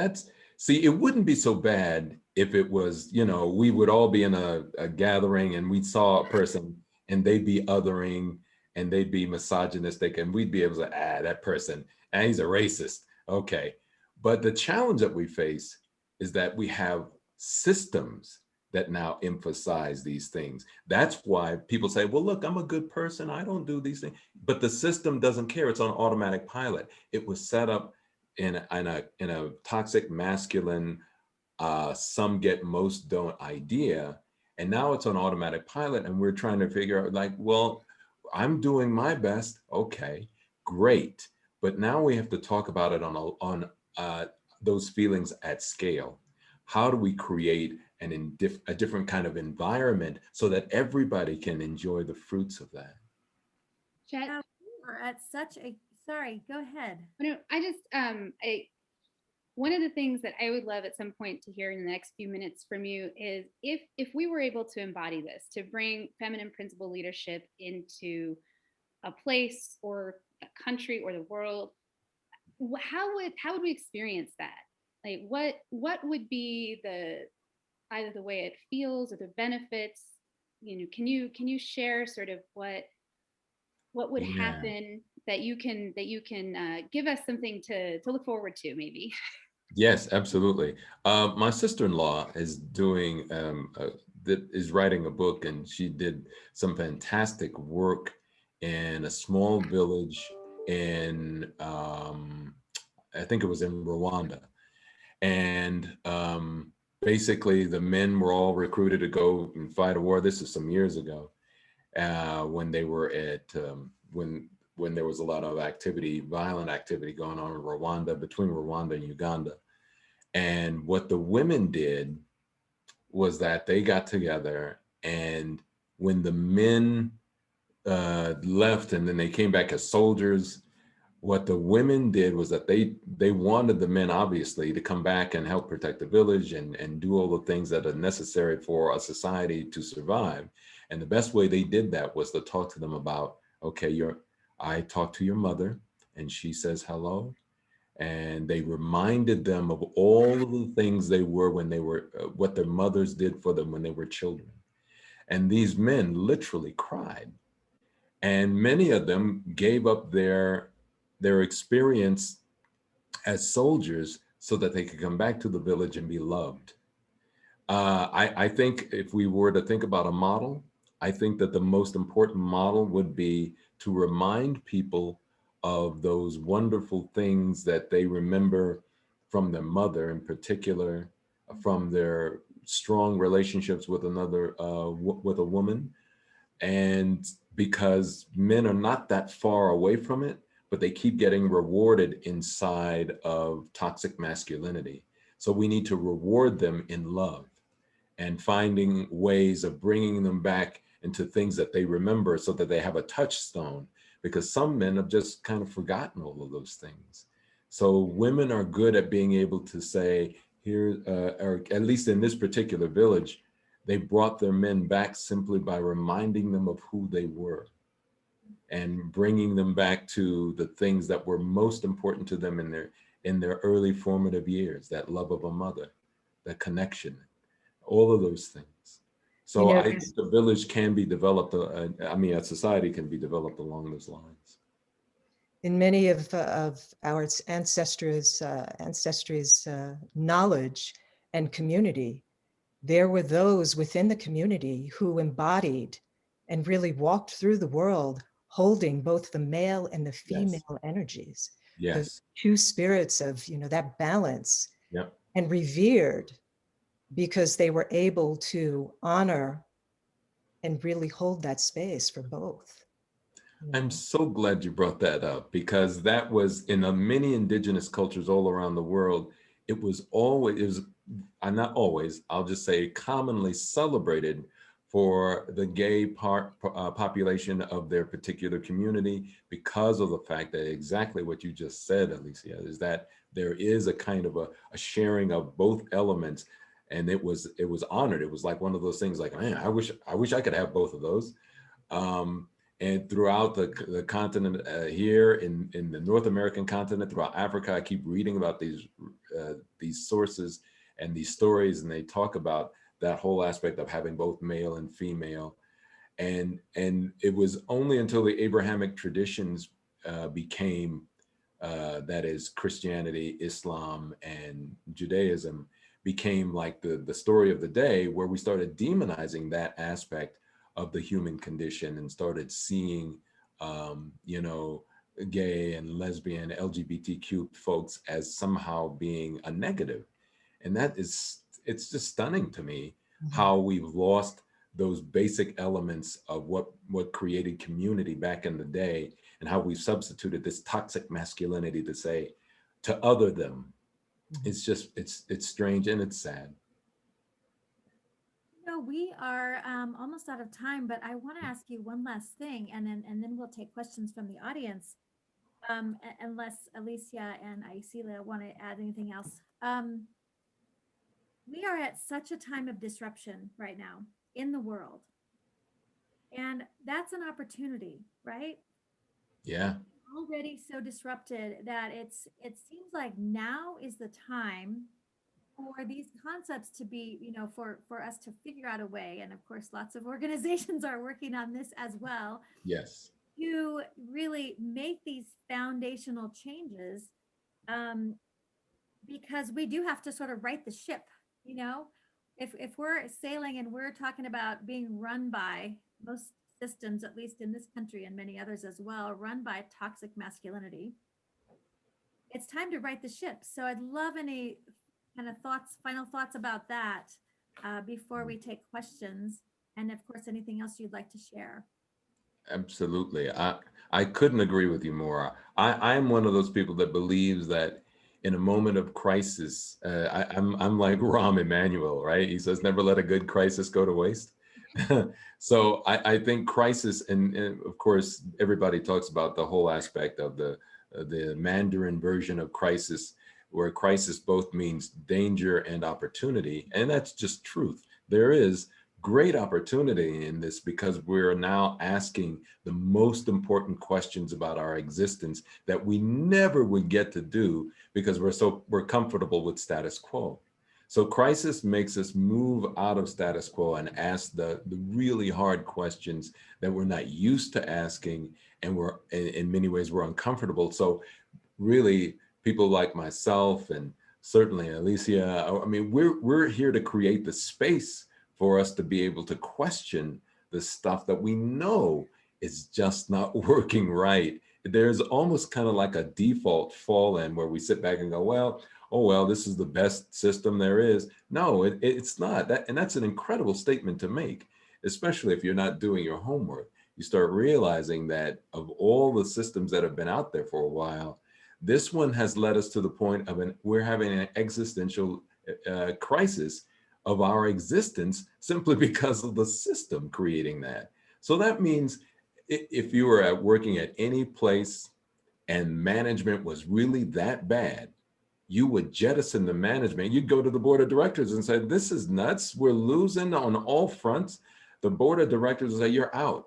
see, it wouldn't be so bad if it was, we would all be in a gathering and we saw a person and they'd be othering and they'd be misogynistic and we'd be able to, that person, and he's a racist. Okay. But the challenge that we face is that we have systems that now emphasize these things. That's why people say, well, look, I'm a good person, I don't do these things. But the system doesn't care. It's on automatic pilot. It was set up in a toxic masculine some get, most don't idea, and now it's on automatic pilot and we're trying to figure out, like, well, I'm doing my best, okay, great, but now we have to talk about it on those feelings at scale. How do we create a different kind of environment so that everybody can enjoy the fruits of that? Chet, We are at such a, sorry, go ahead. no, I just one of the things that I would love at some point to hear in the next few minutes from you is if we were able to embody this, to bring feminine principle leadership into a place or a country or the world, how would we experience that? Like what would be either the way it feels or the benefits? Can you share sort of what would Yeah. happen that you can give us something to look forward to maybe? Yes, absolutely. My sister-in-law is is writing a book, and she did some fantastic work in a small village in, I think it was in Rwanda. And basically, the men were all recruited to go and fight a war. This is some years ago, when they were when there was a lot of activity, violent activity going on in Rwanda, between Rwanda and Uganda. And what the women did was that they got together, and when the men left and then they came back as soldiers, what the women did was that they wanted the men, obviously, to come back and help protect the village and do all the things that are necessary for a society to survive. And the best way they did that was to talk to them about, okay, I talked to your mother and she says hello. And they reminded them of all of the things they were when they were, what their mothers did for them when they were children. And these men literally cried. And many of them gave up their experience as soldiers so that they could come back to the village and be loved. I think if we were to think about a model, I think that the most important model would be to remind people of those wonderful things that they remember from their mother in particular, from their strong relationships with another, with a woman. And because men are not that far away from it, but they keep getting rewarded inside of toxic masculinity. So we need to reward them in love and finding ways of bringing them back into things that they remember so that they have a touchstone, because some men have just kind of forgotten all of those things. So women are good at being able to say, here, or at least in this particular village, they brought their men back simply by reminding them of who they were and bringing them back to the things that were most important to them in their early formative years, that love of a mother, that connection, all of those things. So I think the village can be developed, a society can be developed along those lines. In many of our ancestry's knowledge and community, there were those within the community who embodied and really walked through the world holding both the male and the female energies, the two spirits of, that balance, and revered because they were able to honor and really hold that space for both. I'm so glad you brought that up, because that was in many indigenous cultures all around the world. It was always, not always, I'll just say commonly celebrated for the gay population of their particular community, because of the fact that exactly what you just said, Alicia, is that there is a kind of a sharing of both elements, and it was honored. It was like one of those things like, man, I wish I could have both of those. And throughout the continent here in the North American continent, throughout Africa, I keep reading about these sources and these stories, and they talk about that whole aspect of having both male and female. And it was only until the Abrahamic traditions became, that is Christianity, Islam, and Judaism, became like the story of the day, where we started demonizing that aspect of the human condition and started seeing, gay and lesbian, LGBTQ folks as somehow being a negative. And it's just stunning to me how we've lost those basic elements of what created community back in the day, and how we've substituted this toxic masculinity to other them. It's just, it's strange and it's sad. We are almost out of time, but I want to ask you one last thing, and then we'll take questions from the audience. Unless Alicia and Isila want to add anything else. We are at such a time of disruption right now in the world, and that's an opportunity, right? Yeah. Already so disrupted that it seems like now is the time for these concepts to be, for us to figure out a way. And of course, lots of organizations are working on this as well. Yes. To really make these foundational changes, because we do have to sort of right the ship, if we're sailing and we're talking about being run by most systems, at least in this country and many others as well, run by toxic masculinity, it's time to right the ship. So I'd love any kind of final thoughts about that before we take questions. And of course, anything else you'd like to share. Absolutely. I couldn't agree with you more. I'm one of those people that believes that in a moment of crisis, I'm like Rahm Emanuel, right? He says, never let a good crisis go to waste. So I think crisis, and of course, everybody talks about the whole aspect of the Mandarin version of crisis, where crisis both means danger and opportunity. And that's just truth. There is great opportunity in this, because we're now asking the most important questions about our existence that we never would get to do because we're comfortable with status quo. So crisis makes us move out of status quo and ask the really hard questions that we're not used to asking, and we're in many ways we're uncomfortable. So really, people like myself and Certainly, Alicia. I mean, we're here to create the space for us to be able to question the stuff that we know is just not working right. There's almost kind of like a default fall in where we sit back and go, well, oh well, this is the best system there is. No, it's not. That, and that's an incredible statement to make, especially if you're not doing your homework. You start realizing that of all the systems that have been out there for a while, this one has led us to the point of we're having an existential crisis of our existence simply because of the system creating that. So that means if you were working at any place and management was really that bad, you would jettison the management. You'd go to the board of directors and say, this is nuts. We're losing on all fronts. The board of directors would say, you're out.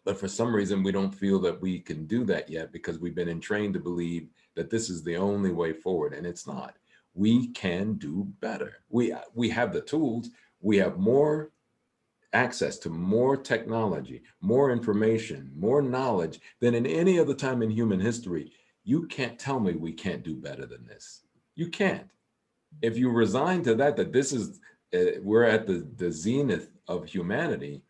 But for some reason, we don't feel that we can do that yet because we've been entrained to believe that this is the only way forward, and it's not. We can do better. We have the tools. We have more access to more technology, more information, more knowledge than in any other time in human history. You can't tell me we can't do better than this. You can't. If you resign to that this is, we're at the zenith of humanity,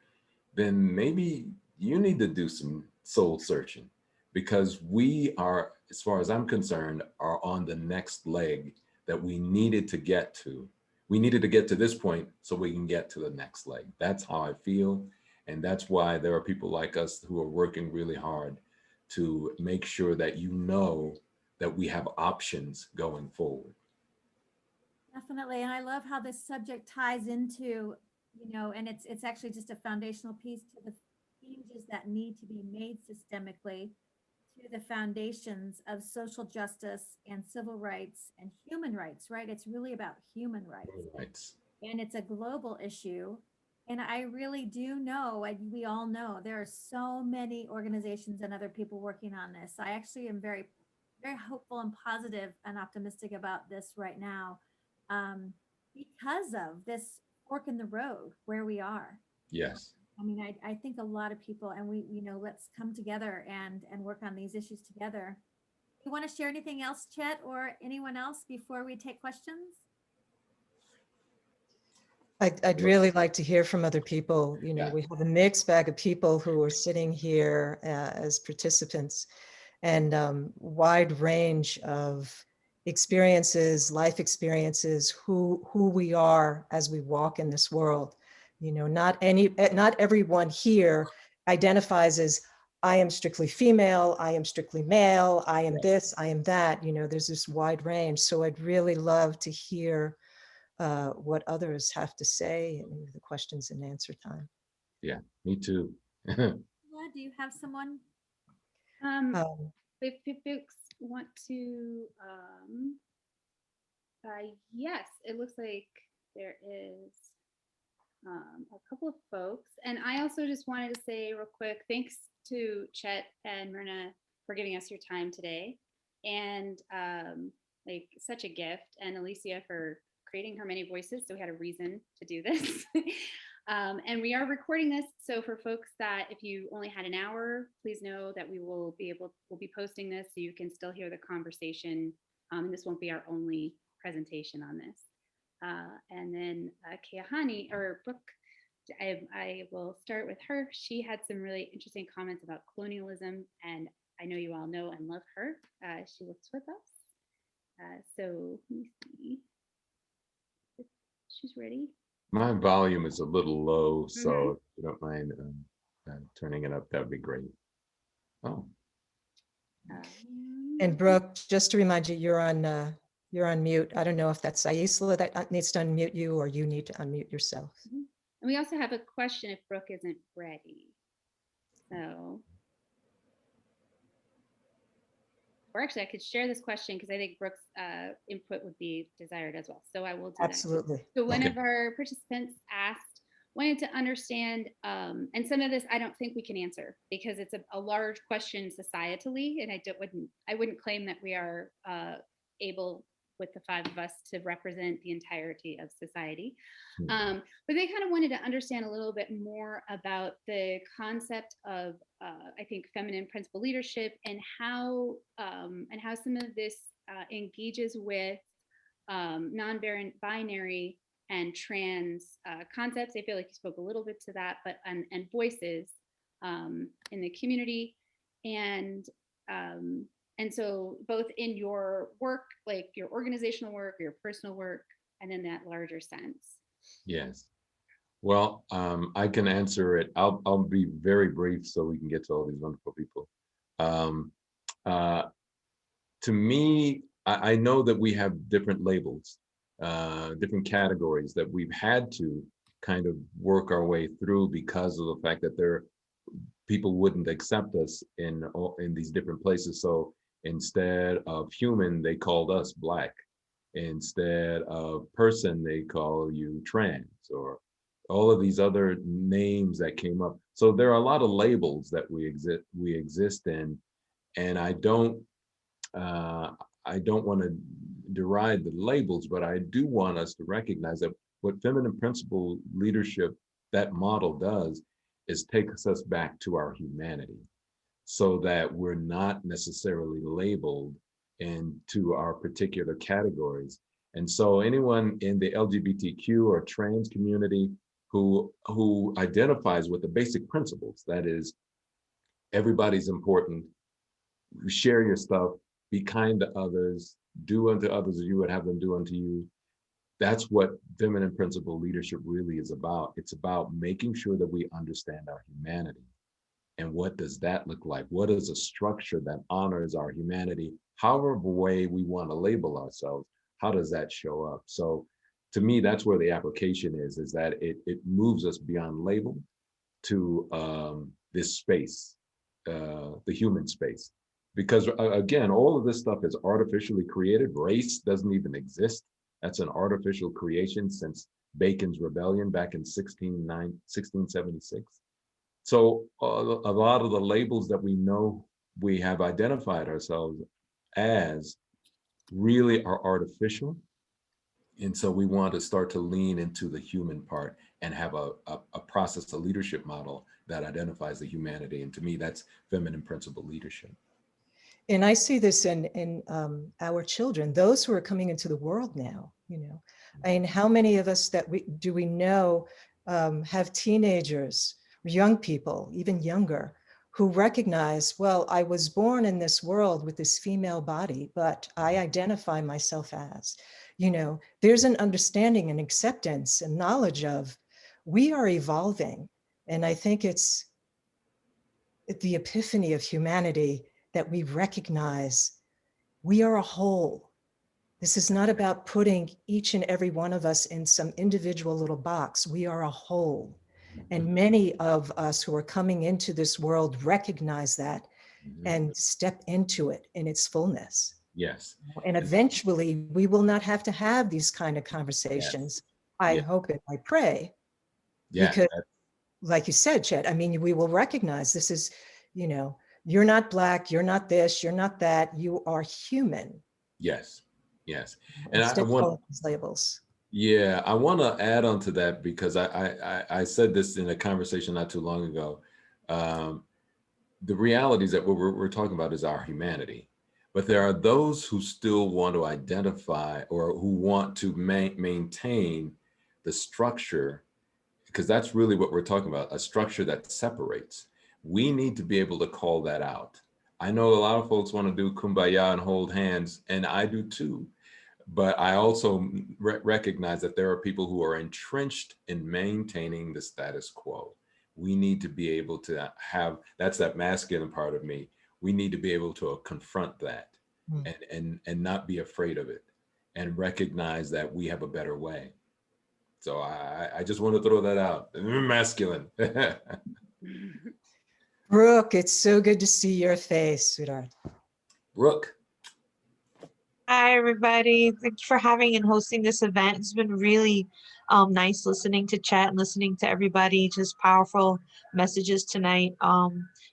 then maybe you need to do some soul searching, because we are, as far as I'm concerned, are on the next leg that we needed to get to. We needed to get to this point so we can get to the next leg. That's how I feel. And that's why there are people like us who are working really hard to make sure that you know that we have options going forward. Definitely. And I love how this subject ties into, and it's actually just a foundational piece to the changes that need to be made systemically to the foundations of social justice and civil rights and human rights, right? It's really about human rights. Right. And it's a global issue. And I really do know, we all know, there are so many organizations and other people working on this. I actually am very, very hopeful and positive and optimistic about this right now, because of this fork in the road where we are. Yes. I mean, I think a lot of people, and let's come together and work on these issues together. You want to share anything else, Chet, or anyone else before we take questions? I'd really like to hear from other people. Yeah. We have a mixed bag of people who are sitting here as participants, and wide range of experiences, life experiences, who we are as we walk in this world. Not everyone here identifies as, I am strictly female, I am strictly male, I am this, I am that. There's this wide range. So I'd really love to hear what others have to say in the questions and answer time. Yeah, me too. Do you have someone? If folks want to, yes, it looks like there is a couple of folks. And I also just wanted to say real quick, thanks to Chet and Myrna for giving us your time today. And like such a gift. And Alicia for creating her many voices. So we had a reason to do this. And we are recording this. So for folks that, if you only had an hour, please know that we'll be posting this so you can still hear the conversation. And this won't be our only presentation on this. And then Keahani, or Brooke, I will start with her. She had some really interesting comments about colonialism, and I know you all know and love her. She works with us. So let me see if she's ready. My volume is a little low, so if you don't mind turning it up, that would be great. Oh. And Brooke, just to remind you, you're on mute. I don't know if that's Aisla that needs to unmute you, or you need to unmute yourself. And we also have a question if Brooke isn't ready. So, or actually I could share this question because I think Brooke's input would be desired as well. So I will do Absolutely. that. So one of our participants wanted to understand, and some of this I don't think we can answer because it's a large question societally, and I wouldn't claim that we are able with the five of us to represent the entirety of society. But they kind of wanted to understand a little bit more about the concept of, I think, feminine principal leadership and how some of this engages with non-binary and trans concepts. I feel like you spoke a little bit to that, but and voices in the community, and so both in your work, like your organizational work, your personal work, and in that larger sense. Yes. Well, I can answer it. I'll be very brief so we can get to all these wonderful people. To me, I know that we have different labels, different categories that we've had to kind of work our way through because of the fact that people wouldn't accept us in these different places. So instead of human, they called us Black. Instead of person, they call you trans, or all of these other names that came up. So there are a lot of labels that we exist in, and I don't want to deride the labels, but I do want us to recognize that what feminine principle leadership, that model does, is takes us back to our humanity, so that we're not necessarily labeled into our particular categories. And so anyone in the LGBTQ or trans community who identifies with the basic principles, that is, everybody's important, share your stuff, be kind to others, do unto others as you would have them do unto you. That's what feminine principle leadership really is about. It's about making sure that we understand our humanity. And what does that look like? What is a structure that honors our humanity? However way we want to label ourselves, how does that show up? So to me, that's where the application is that it moves us beyond label to this space, the human space. Because again, all of this stuff is artificially created. Race doesn't even exist. That's an artificial creation since Bacon's Rebellion back in 1676. So a lot of the labels that we know we have identified ourselves as really are artificial. And so we want to start to lean into the human part and have a process, a leadership model that identifies the humanity. And to me, that's feminine principle leadership. And I see this in our children, those who are coming into the world now, I mean, how many of us do we know have teenagers, young people, even younger, who recognize, well, I was born in this world with this female body, but I identify myself as, there's an understanding and acceptance and knowledge of we are evolving. And I think it's the epiphany of humanity that we recognize we are a whole. This is not about putting each and every one of us in some individual little box. We are a whole. And many of us who are coming into this world recognize that and step into it in its fullness. Yes. And eventually we will not have to have these kind of conversations. Yes. I hope and I pray. Yeah. Because like you said, Chet, I mean, we will recognize this is, you're not Black, you're not this, you're not that, you are human. Yes, yes. And I want these labels. Yeah, I want to add on to that because I said this in a conversation not too long ago. The realities that we're talking about is our humanity, but there are those who still want to identify or who want to maintain the structure, because that's really what we're talking about, a structure that separates. We need to be able to call that out. I know a lot of folks want to do kumbaya and hold hands, and I do too. But I also recognize that there are people who are entrenched in maintaining the status quo. We need to be able to have, that's that masculine part of me. We need to be able to confront that and not be afraid of it and recognize that we have a better way. So I just want to throw that out. Masculine. Brooke, it's so good to see your face, sweetheart. Brooke. Hi, everybody. Thanks for having and hosting this event. It's been really nice listening to Chet and listening to everybody. Just powerful messages tonight. I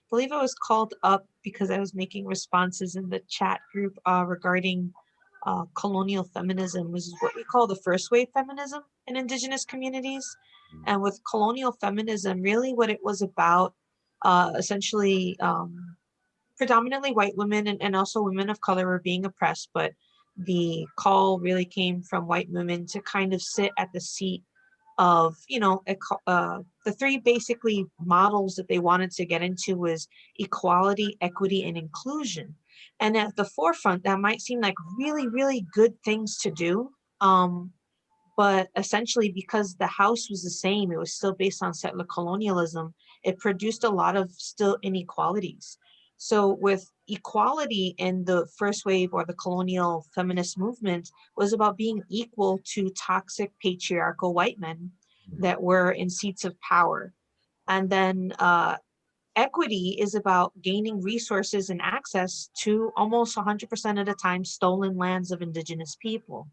believe I was called up because I was making responses in the chat group regarding colonial feminism, which is what we call the first wave feminism in Indigenous communities. And with colonial feminism, really what it was about, essentially predominantly white women and also women of color were being oppressed, but the call really came from white women to kind of sit at the seat of, the three basically models that they wanted to get into was equality, equity, and inclusion. And at the forefront, that might seem like really, really good things to do. But essentially, because the house was the same, it was still based on settler colonialism, it produced a lot of still inequalities. So with equality in the first wave or the colonial feminist movement was about being equal to toxic patriarchal white men that were in seats of power. And then equity is about gaining resources and access to almost 100% of the time stolen lands of indigenous people.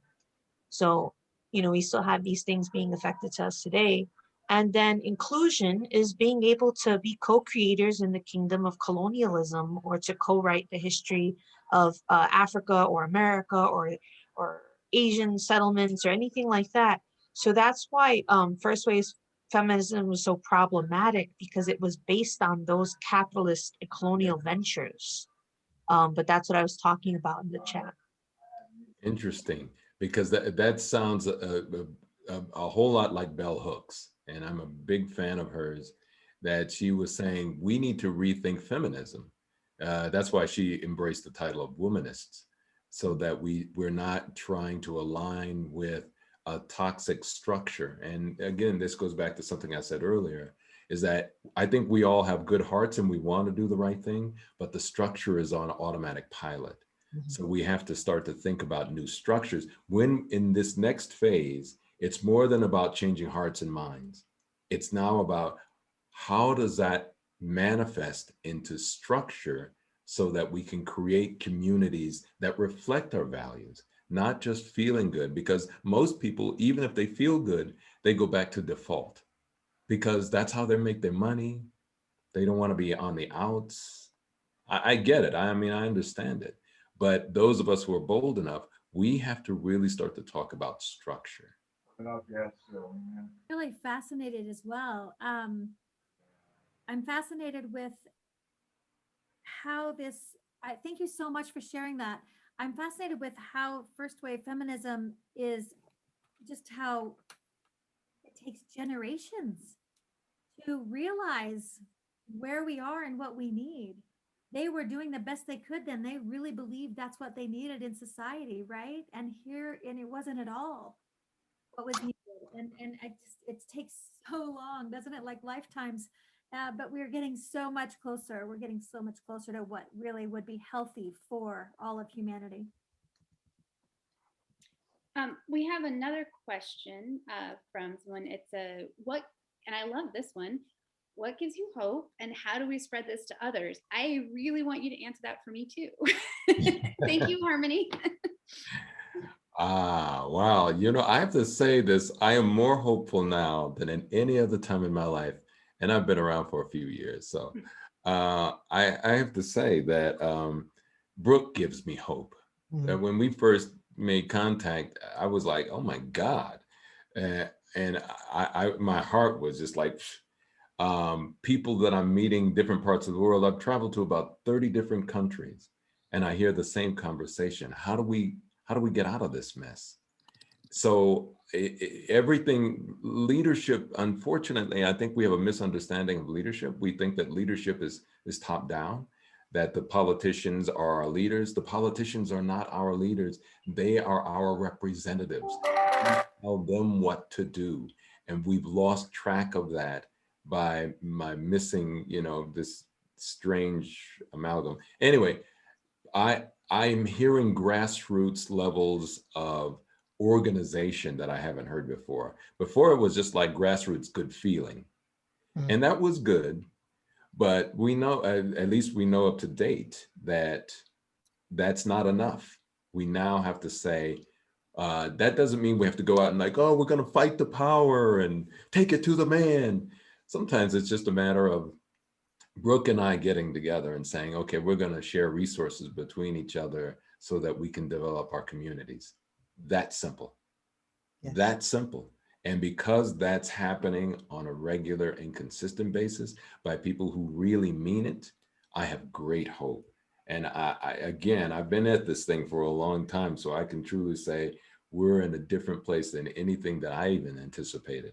So, we still have these things being affected to us today. And then inclusion is being able to be co-creators in the kingdom of colonialism, or to co-write the history of Africa or America or Asian settlements or anything like that. So that's why first wave feminism was so problematic, because it was based on those capitalist and colonial ventures. But that's what I was talking about in the chat. Interesting, because that sounds a whole lot like Bell Hooks, and I'm a big fan of hers, that she was saying we need to rethink feminism. That's why she embraced the title of womanists, so that we're not trying to align with a toxic structure. And again, this goes back to something I said earlier, is that I think we all have good hearts and we want to do the right thing, but the structure is on automatic pilot. So we have to start to think about new structures. When in this next phase, it's more than about changing hearts and minds. It's now about how does that manifest into structure so that we can create communities that reflect our values, not just feeling good. Because most people, even if they feel good, they go back to default because that's how they make their money. They don't want to be on the outs. I get it. I mean, I understand it. But those of us who are bold enough, we have to really start to talk about structure. Really fascinated as well. I'm fascinated with how thank you so much for sharing that. I'm fascinated with how first wave feminism is, just how it takes generations to realize where we are and what we need. They were doing the best they could then. They really believed that's what they needed in society, right? And it wasn't at all what was needed. And it takes so long, doesn't it? Like lifetimes. But we're getting so much closer. We're getting so much closer to what really would be healthy for all of humanity. We have another question from someone. It's and I love this one. What gives you hope, and how do we spread this to others? I really want you to answer that for me too. Thank you, Harmony. Wow. I have to say this. I am more hopeful now than in any other time in my life. And I've been around for a few years. So I have to say that Brooke gives me hope. When we first made contact, I was like, oh my God. And my heart was just like, people that I'm meeting, different parts of the world. I've traveled to about 30 different countries, and I hear the same conversation. How do we get out of this mess? So everything, leadership, unfortunately, I think we have a misunderstanding of leadership. We think that leadership is top down, that the politicians are our leaders. The politicians are not our leaders. They are our representatives. We tell them what to do. And we've lost track of that by my missing, this strange amalgam. Anyway, I'm hearing grassroots levels of organization that I haven't heard before. Before it was just like grassroots good feeling. And that was good. But we know, at least we know up to date, that that's not enough. We now have to say, that doesn't mean we have to go out and like, oh, we're going to fight the power and take it to the man. Sometimes it's just a matter of Brooke and I getting together and saying, okay, we're going to share resources between each other so that we can develop our communities. That's simple. Yes. That's simple. And because that's happening on a regular and consistent basis by people who really mean it, I have great hope. And again, I've been at this thing for a long time, so I can truly say we're in a different place than anything that I even anticipated.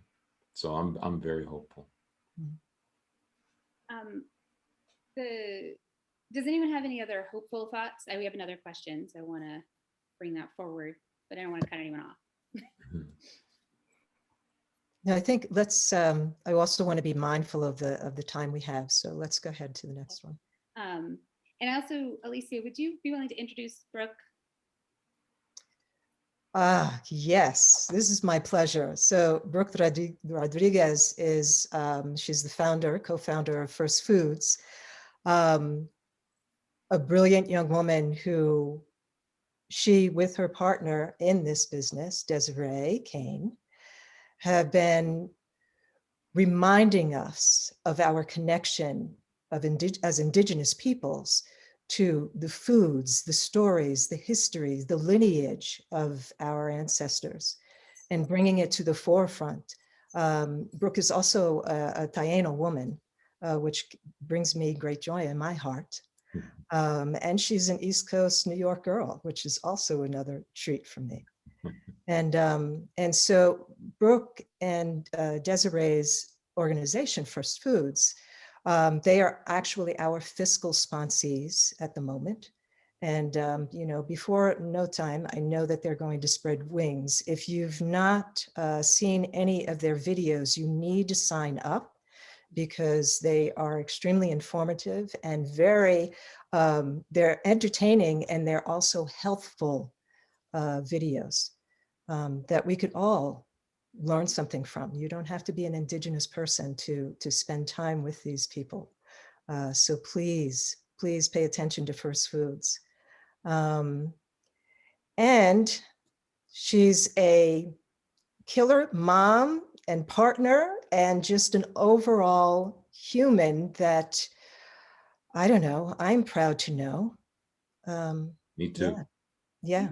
So I'm very hopeful. Does anyone have any other hopeful thoughts? We have another question, so I want to bring that forward, but I don't want to cut anyone off. No, I think let's, I also want to be mindful of the time we have. So let's go ahead to the next one. And also, Alicia, would you be willing to introduce Brooke? Yes, this is my pleasure. So Brooke Rodriguez is, she's the founder, co-founder of First Foods, a brilliant young woman who she, with her partner in this business, Desiree Kane, have been reminding us of our connection of as Indigenous peoples to the foods, the stories, the histories, the lineage of our ancestors, and bringing it to the forefront. Brooke is also a Taino woman, which brings me great joy in my heart. And she's an East Coast New York girl, which is also another treat for me. And so Brooke and Desiree's organization, First Foods, they are actually our fiscal sponsees at the moment. And, you know, before no time, I know that they're going to spread wings. If you've not seen any of their videos, you need to sign up because they are extremely informative and very, they're entertaining, and they're also healthful videos that we could all learn something from. You don't have to be an Indigenous person to spend time with these people. So please, please pay attention to First Foods. And she's a killer mom and partner, and just an overall human that, I don't know, I'm proud to know. Me too. Yeah.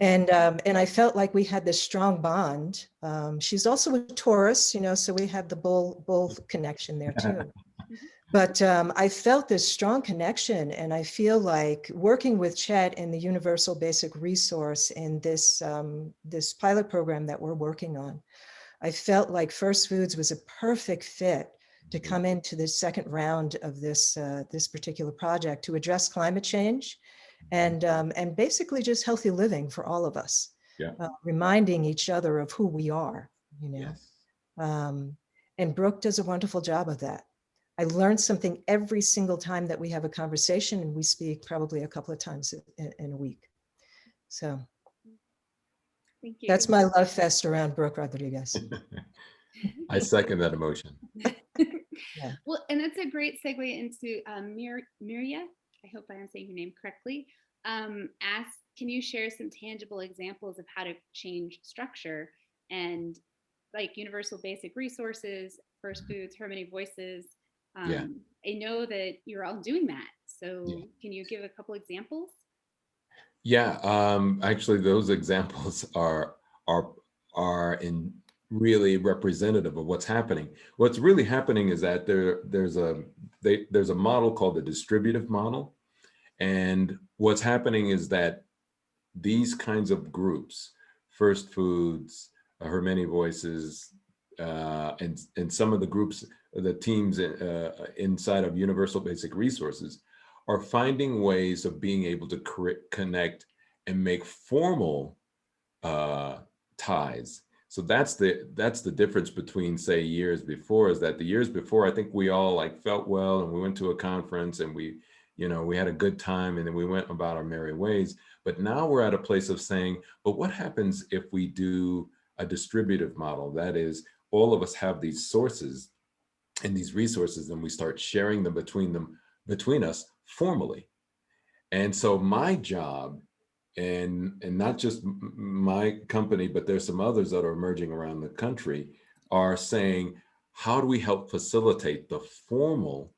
And I felt like we had this strong bond. She's also a Taurus, you know, so we have the bull connection there too. But I felt this strong connection, and I feel like working with Chet in the Universal Basic Resource in this this pilot program that we're working on, I felt like First Foods was a perfect fit to come into the second round of this this particular project to address climate change and basically just healthy living for all of us. Yeah. Reminding each other of who we are, you know. Yes. And Brooke does a wonderful job of that. I learn something every single time that we have a conversation, and we speak probably a couple of times in a week. So Thank you. that's my love fest around Brooke Rodriguez. I second that emotion. Yeah. Well, and that's a great segue into Myrna. I hope I am saying your name correctly. Asked, can you share some tangible examples of how to change structure and like universal basic resources, First Foods, Her Many Voices? Yeah. I know that you're all doing that. So Yeah. Can you give a couple examples? Yeah, actually, those examples are in really representative of what's happening. What's really happening is that there's a model called the distributive model, and what's happening is that these kinds of groups, First Foods, Her Many Voices, and some of the groups, the teams inside of Universal Basic Resources, are finding ways of being able to connect and make formal ties. So that's the difference between, say, years before, is that the years before, I think we all like felt well, and we went to a conference, and we had a good time, and then we went about our merry ways. But now we're at a place of saying, but what happens if we do a distributive model? That is, all of us have these sources and these resources, and we start sharing them between us formally. And so my job, and not just my company, but there's some others that are emerging around the country, are saying, how do we help facilitate the formal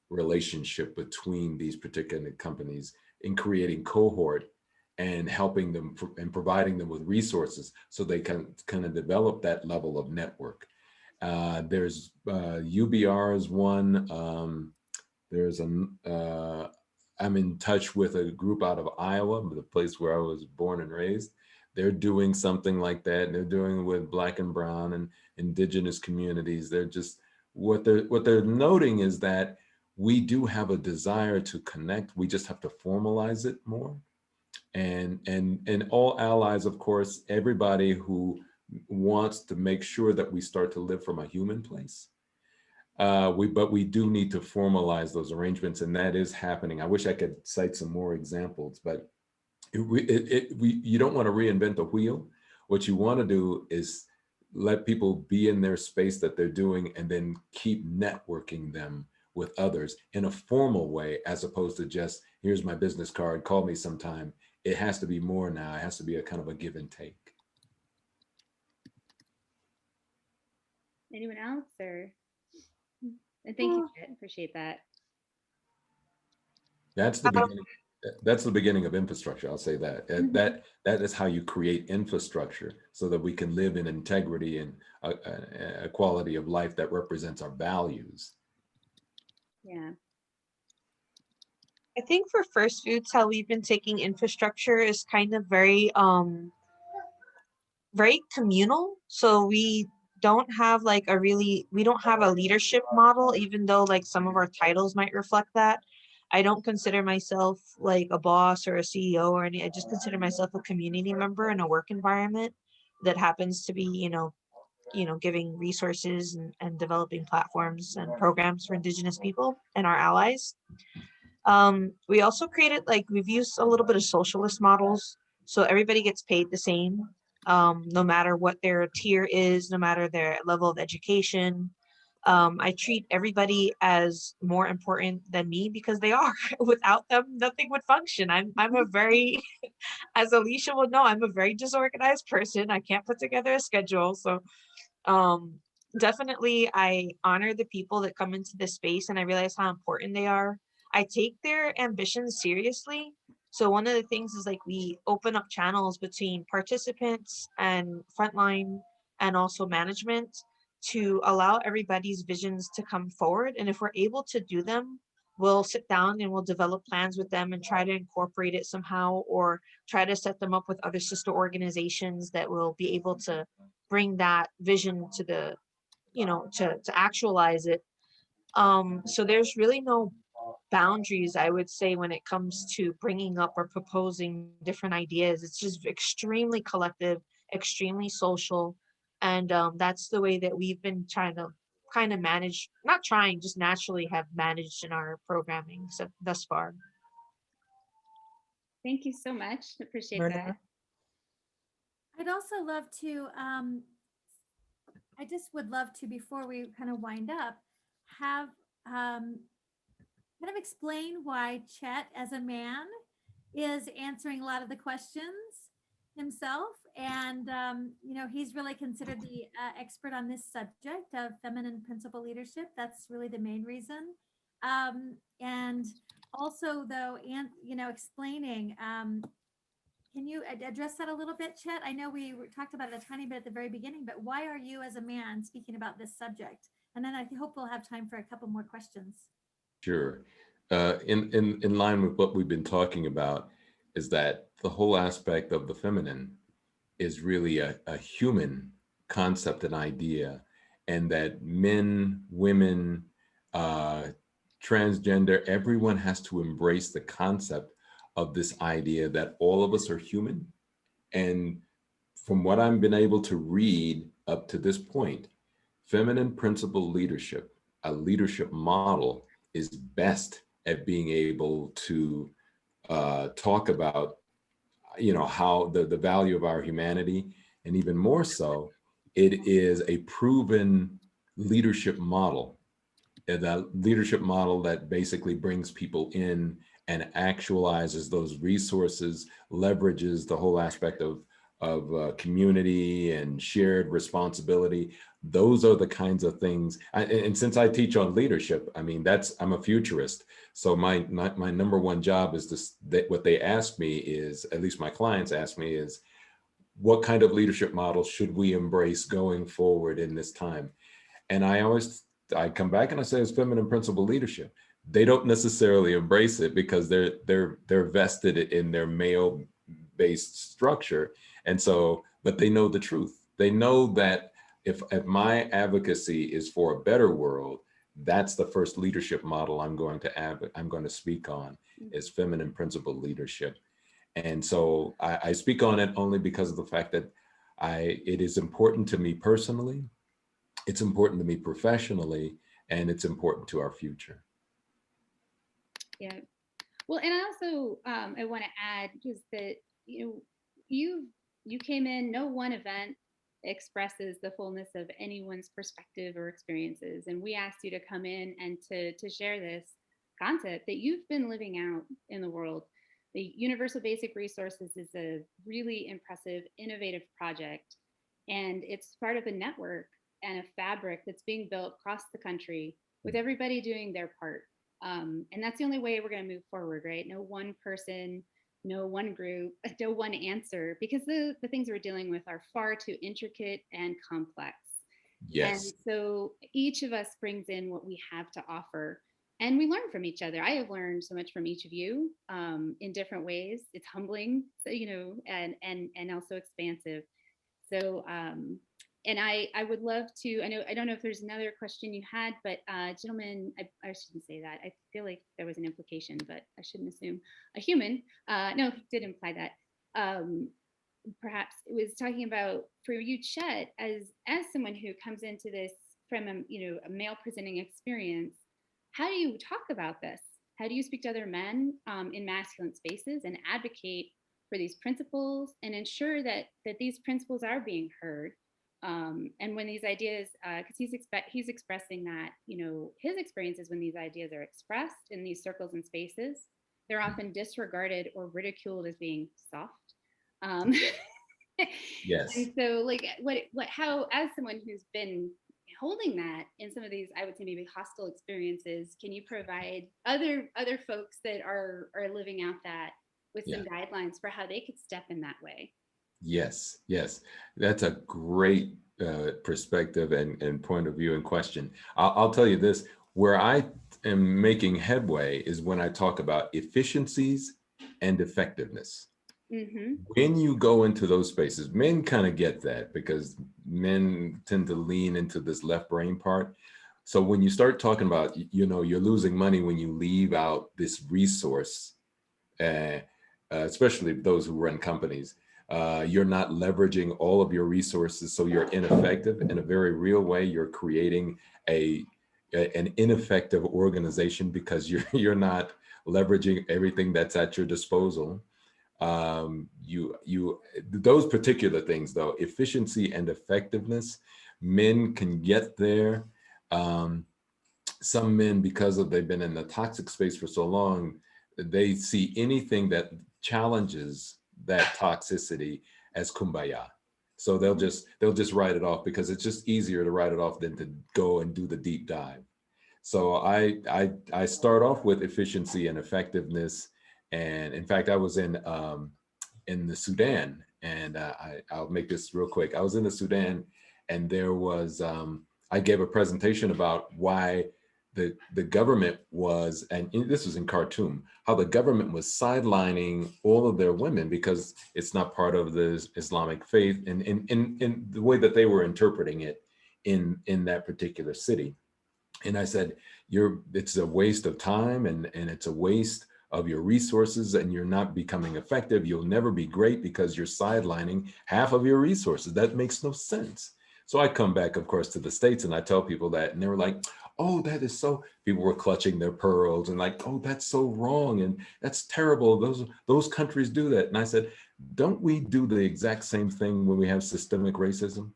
relationship between these particular companies in creating cohort and helping them and providing them with resources so they can kind of develop that level of network. There's UBR is one. There's I'm in touch with a group out of Iowa, the place where I was born and raised. They're doing something like that. And they're doing it with Black and Brown and indigenous communities. They're just, what they're noting is that we do have a desire to connect. We just have to formalize it more. And all allies, of course, everybody who wants to make sure that we start to live from a human place. But we do need to formalize those arrangements, and that is happening. I wish I could cite some more examples, but you don't want to reinvent the wheel. What you want to do is let people be in their space that they're doing, and then keep networking them with others in a formal way, as opposed to just, here's my business card, call me sometime. It has to be more now. It has to be a kind of a give and take. Anyone else? Or and thank you, Chet. Appreciate that. That's the beginning. That's the beginning of infrastructure. I'll say that. That is how you create infrastructure, so that we can live in integrity and a quality of life that represents our values. Yeah. I think for First Foods, how we've been taking infrastructure is kind of very communal. So we don't have like we don't have a leadership model, even though like some of our titles might reflect that. I don't consider myself like a boss or a CEO or any. I just consider myself a community member in a work environment that happens to be, giving resources and developing platforms and programs for Indigenous people and our allies. We also created, like, we've used a little bit of socialist models, so everybody gets paid the same, no matter what their tier is, no matter their level of education. I treat everybody as more important than me, because they are. Without them, nothing would function. I'm a very, as Alicia will know, I'm a very disorganized person. I can't put together a schedule. So definitely I honor the people that come into this space, and I realize how important they are. I take their ambitions seriously. So one of the things is, like, we open up channels between participants and frontline and also management to allow everybody's visions to come forward. And if we're able to do them, we'll sit down and we'll develop plans with them and try to incorporate it somehow, or try to set them up with other sister organizations that will be able to bring that vision to the, to actualize it. So there's really no boundaries, I would say, when it comes to bringing up or proposing different ideas. It's just extremely collective, extremely social. And that's the way that we've been trying to kind of manage, not trying, just naturally have managed in our programming so thus far. Thank you so much. Appreciate Myrna? that. I'd also love to, I just would love to, before we kind of wind up, have kind of explain why Chet, as a man, is answering a lot of the questions himself. And, he's really considered the expert on this subject of feminine principal leadership. That's really the main reason. And also, though, and, explaining, can you address that a little bit, Chet? I know we talked about it a tiny bit at the very beginning, but why are you, as a man, speaking about this subject? And then I hope we'll have time for a couple more questions. Sure. In line with what we've been talking about, is that the whole aspect of the feminine is really a human concept and idea, and that men, women, transgender, everyone has to embrace the concept of this idea that all of us are human. And from what I've been able to read up to this point, feminine principal leadership, a leadership model, is best at being able to talk about, how the value of our humanity, and even more so, it is a proven leadership model. That leadership model that basically brings people in and actualizes those resources, leverages the whole aspect of community and shared responsibility. Those are the kinds of things. And since I teach on leadership, I mean, I'm a futurist. So my number one job is what they ask me is, at least my clients ask me, is what kind of leadership model should we embrace going forward in this time? And I come back and I say it's feminine principal leadership, they don't necessarily embrace it because they're vested in their male-based structure. And so, but they know the truth. They know that if my advocacy is for a better world, that's the first leadership model I'm going to speak on, is feminine principled leadership. And so I speak on it only because of the fact that it is important to me personally, it's important to me professionally, and it's important to our future. Yeah. Well, and I also I want to add just that you came in. No one event expresses the fullness of anyone's perspective or experiences, and we asked you to come in and to share this concept that you've been living out in the world. The Universal Basic Resources is a really impressive, innovative project, and it's part of a network and a fabric that's being built across the country with everybody doing their part. And that's the only way we're going to move forward, right? No one person, no one group, no one answer, because the things we're dealing with are far too intricate and complex. Yes. And so each of us brings in what we have to offer, and we learn from each other. I have learned so much from each of you in different ways. It's humbling, so, and also expansive. So, and I would love to, I don't know if there's another question you had, but gentlemen, I shouldn't say that. I feel like there was an implication, but I shouldn't assume. A human, no, he did imply that. Perhaps it was talking about, for you, Chet, as someone who comes into this from a male presenting experience, how do you talk about this? How do you speak to other men in masculine spaces and advocate for these principles and ensure that these principles are being heard? And when these ideas, because he's expressing that, his experiences when these ideas are expressed in these circles and spaces, they're often disregarded or ridiculed as being soft. Yes. And so, like, how, as someone who's been holding that in some of these, I would say maybe hostile experiences, can you provide other folks that are living out that with some guidelines for how they could step in that way? Yes, yes, that's a great perspective and point of view and question. I'll tell you this, where I am making headway is when I talk about efficiencies and effectiveness. Mm-hmm. When you go into those spaces, men kind of get that because men tend to lean into this left brain part. So when you start talking about, you're losing money when you leave out this resource, especially those who run companies. You're not leveraging all of your resources, so you're ineffective. In a very real way, you're creating an ineffective organization because you're not leveraging everything that's at your disposal. Those particular things, though, efficiency and effectiveness, men can get there. Some men, because they've been in the toxic space for so long, they see anything that challenges that toxicity as kumbaya. So they'll just write it off because it's just easier to write it off than to go and do the deep dive. So I start off with efficiency and effectiveness. And in fact, I was in the Sudan, and I'll make this real quick. I was in the Sudan, and there was I gave a presentation about why the government was, and this was in Khartoum, how the government was sidelining all of their women because it's not part of the Islamic faith, and in the way that they were interpreting it in that particular city. And I said, it's a waste of time, and it's a waste of your resources, and you're not becoming effective. You'll never be great because you're sidelining half of your resources. That makes no sense. So I come back, of course, to the States, and I tell people that, and they were like, oh, that is so, people were clutching their pearls and like, oh, that's so wrong. And that's terrible. Those countries do that. And I said, don't we do the exact same thing when we have systemic racism?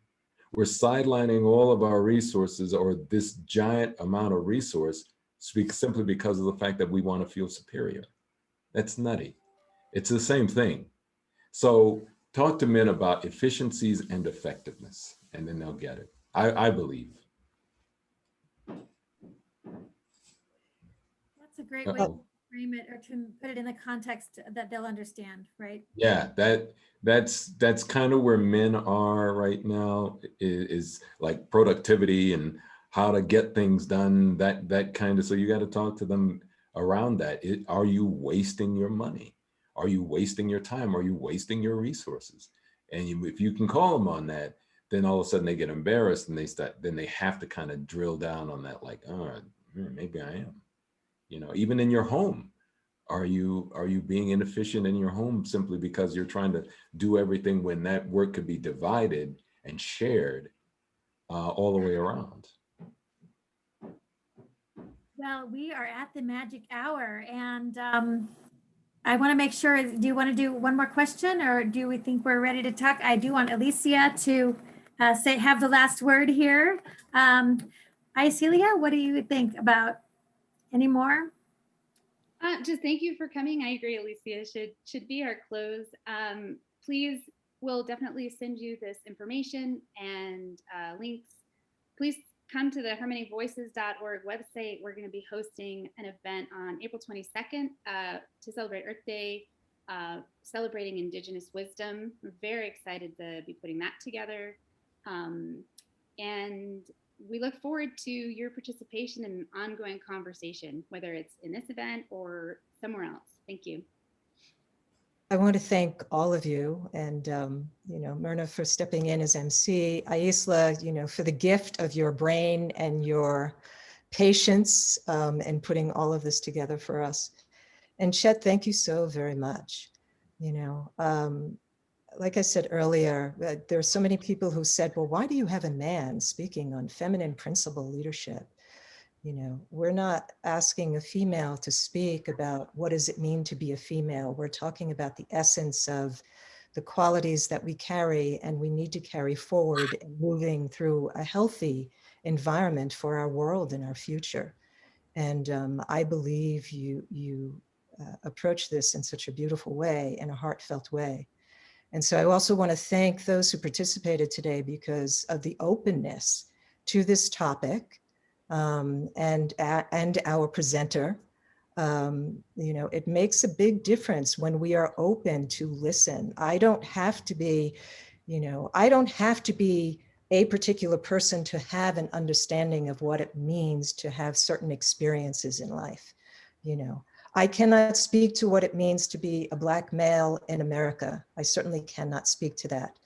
We're sidelining all of our resources, or this giant amount of resource, simply because of the fact that we want to feel superior. That's nutty. It's the same thing. So talk to men about efficiencies and effectiveness, and then they'll get it. I believe. That's a great way to frame it, or to put it in the context that they'll understand, right? Yeah, that's kind of where men are right now, is like productivity and how to get things done, that kind of, so you got to talk to them around that. Are you wasting your money? Are you wasting your time? Are you wasting your resources? And if you can call them on that, then all of a sudden they get embarrassed and then they have to kind of drill down on that, like, oh, maybe I am. Even in your home, are you being inefficient in your home simply because you're trying to do everything when that work could be divided and shared all the way around? Well, we are at the magic hour, and I want to make sure. Do you want to do one more question, or do we think we're ready to talk? I do want Alicia to have the last word here. Celia, what do you think about any more? Just thank you for coming. I agree, Alicia should be our close. Please, we'll definitely send you this information and links. Please come to the harmonyvoices.org website. We're going to be hosting an event on April 22nd to celebrate Earth Day, celebrating Indigenous wisdom. I'm very excited to be putting that together. And we look forward to your participation in ongoing conversation, whether it's in this event or somewhere else. Thank you. I want to thank all of you, and Myrna for stepping in as MC, Aisla, for the gift of your brain and your patience and putting all of this together for us. And Chet, thank you so very much. Like I said earlier, there are so many people who said, well, why do you have a man speaking on feminine principle leadership? We're not asking a female to speak about what does it mean to be a female. We're talking about the essence of the qualities that we carry and we need to carry forward in moving through a healthy environment for our world and our future. And I believe you approach this in such a beautiful way, in a heartfelt way. And so I also want to thank those who participated today because of the openness to this topic and our presenter. It makes a big difference when we are open to listen. I don't have to be a particular person to have an understanding of what it means to have certain experiences in life. I cannot speak to what it means to be a Black male in America. I certainly cannot speak to that,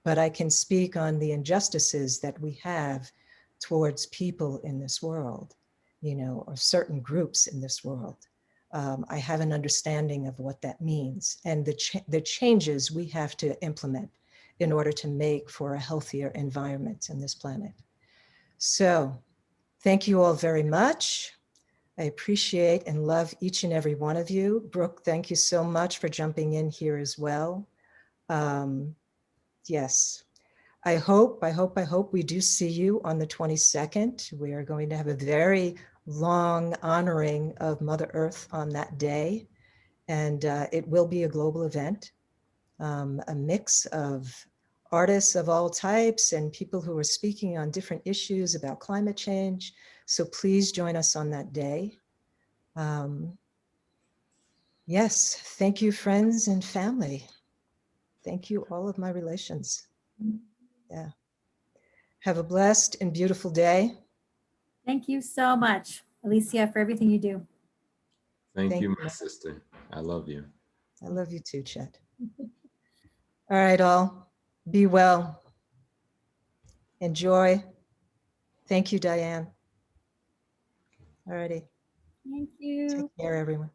but I can speak on the injustices that we have towards people in this world, or certain groups in this world. I have an understanding of what that means and the changes we have to implement in order to make for a healthier environment in this planet. So thank you all very much. I appreciate and love each and every one of you. Brooke, thank you so much for jumping in here as well. Yes, I hope we do see you on the 22nd. We are going to have a very long honoring of Mother Earth on that day. And it will be a global event, a mix of artists of all types and people who are speaking on different issues about climate change. So please join us on that day. Yes, thank you, friends and family. Thank you, all of my relations. Yeah. Have a blessed and beautiful day. Thank you so much, Alicia, for everything you do. Thank you, my sister. I love you. I love you too, Chet. All right, all. Be well. Enjoy. Thank you, Diane. All righty. Thank you. Take care, everyone.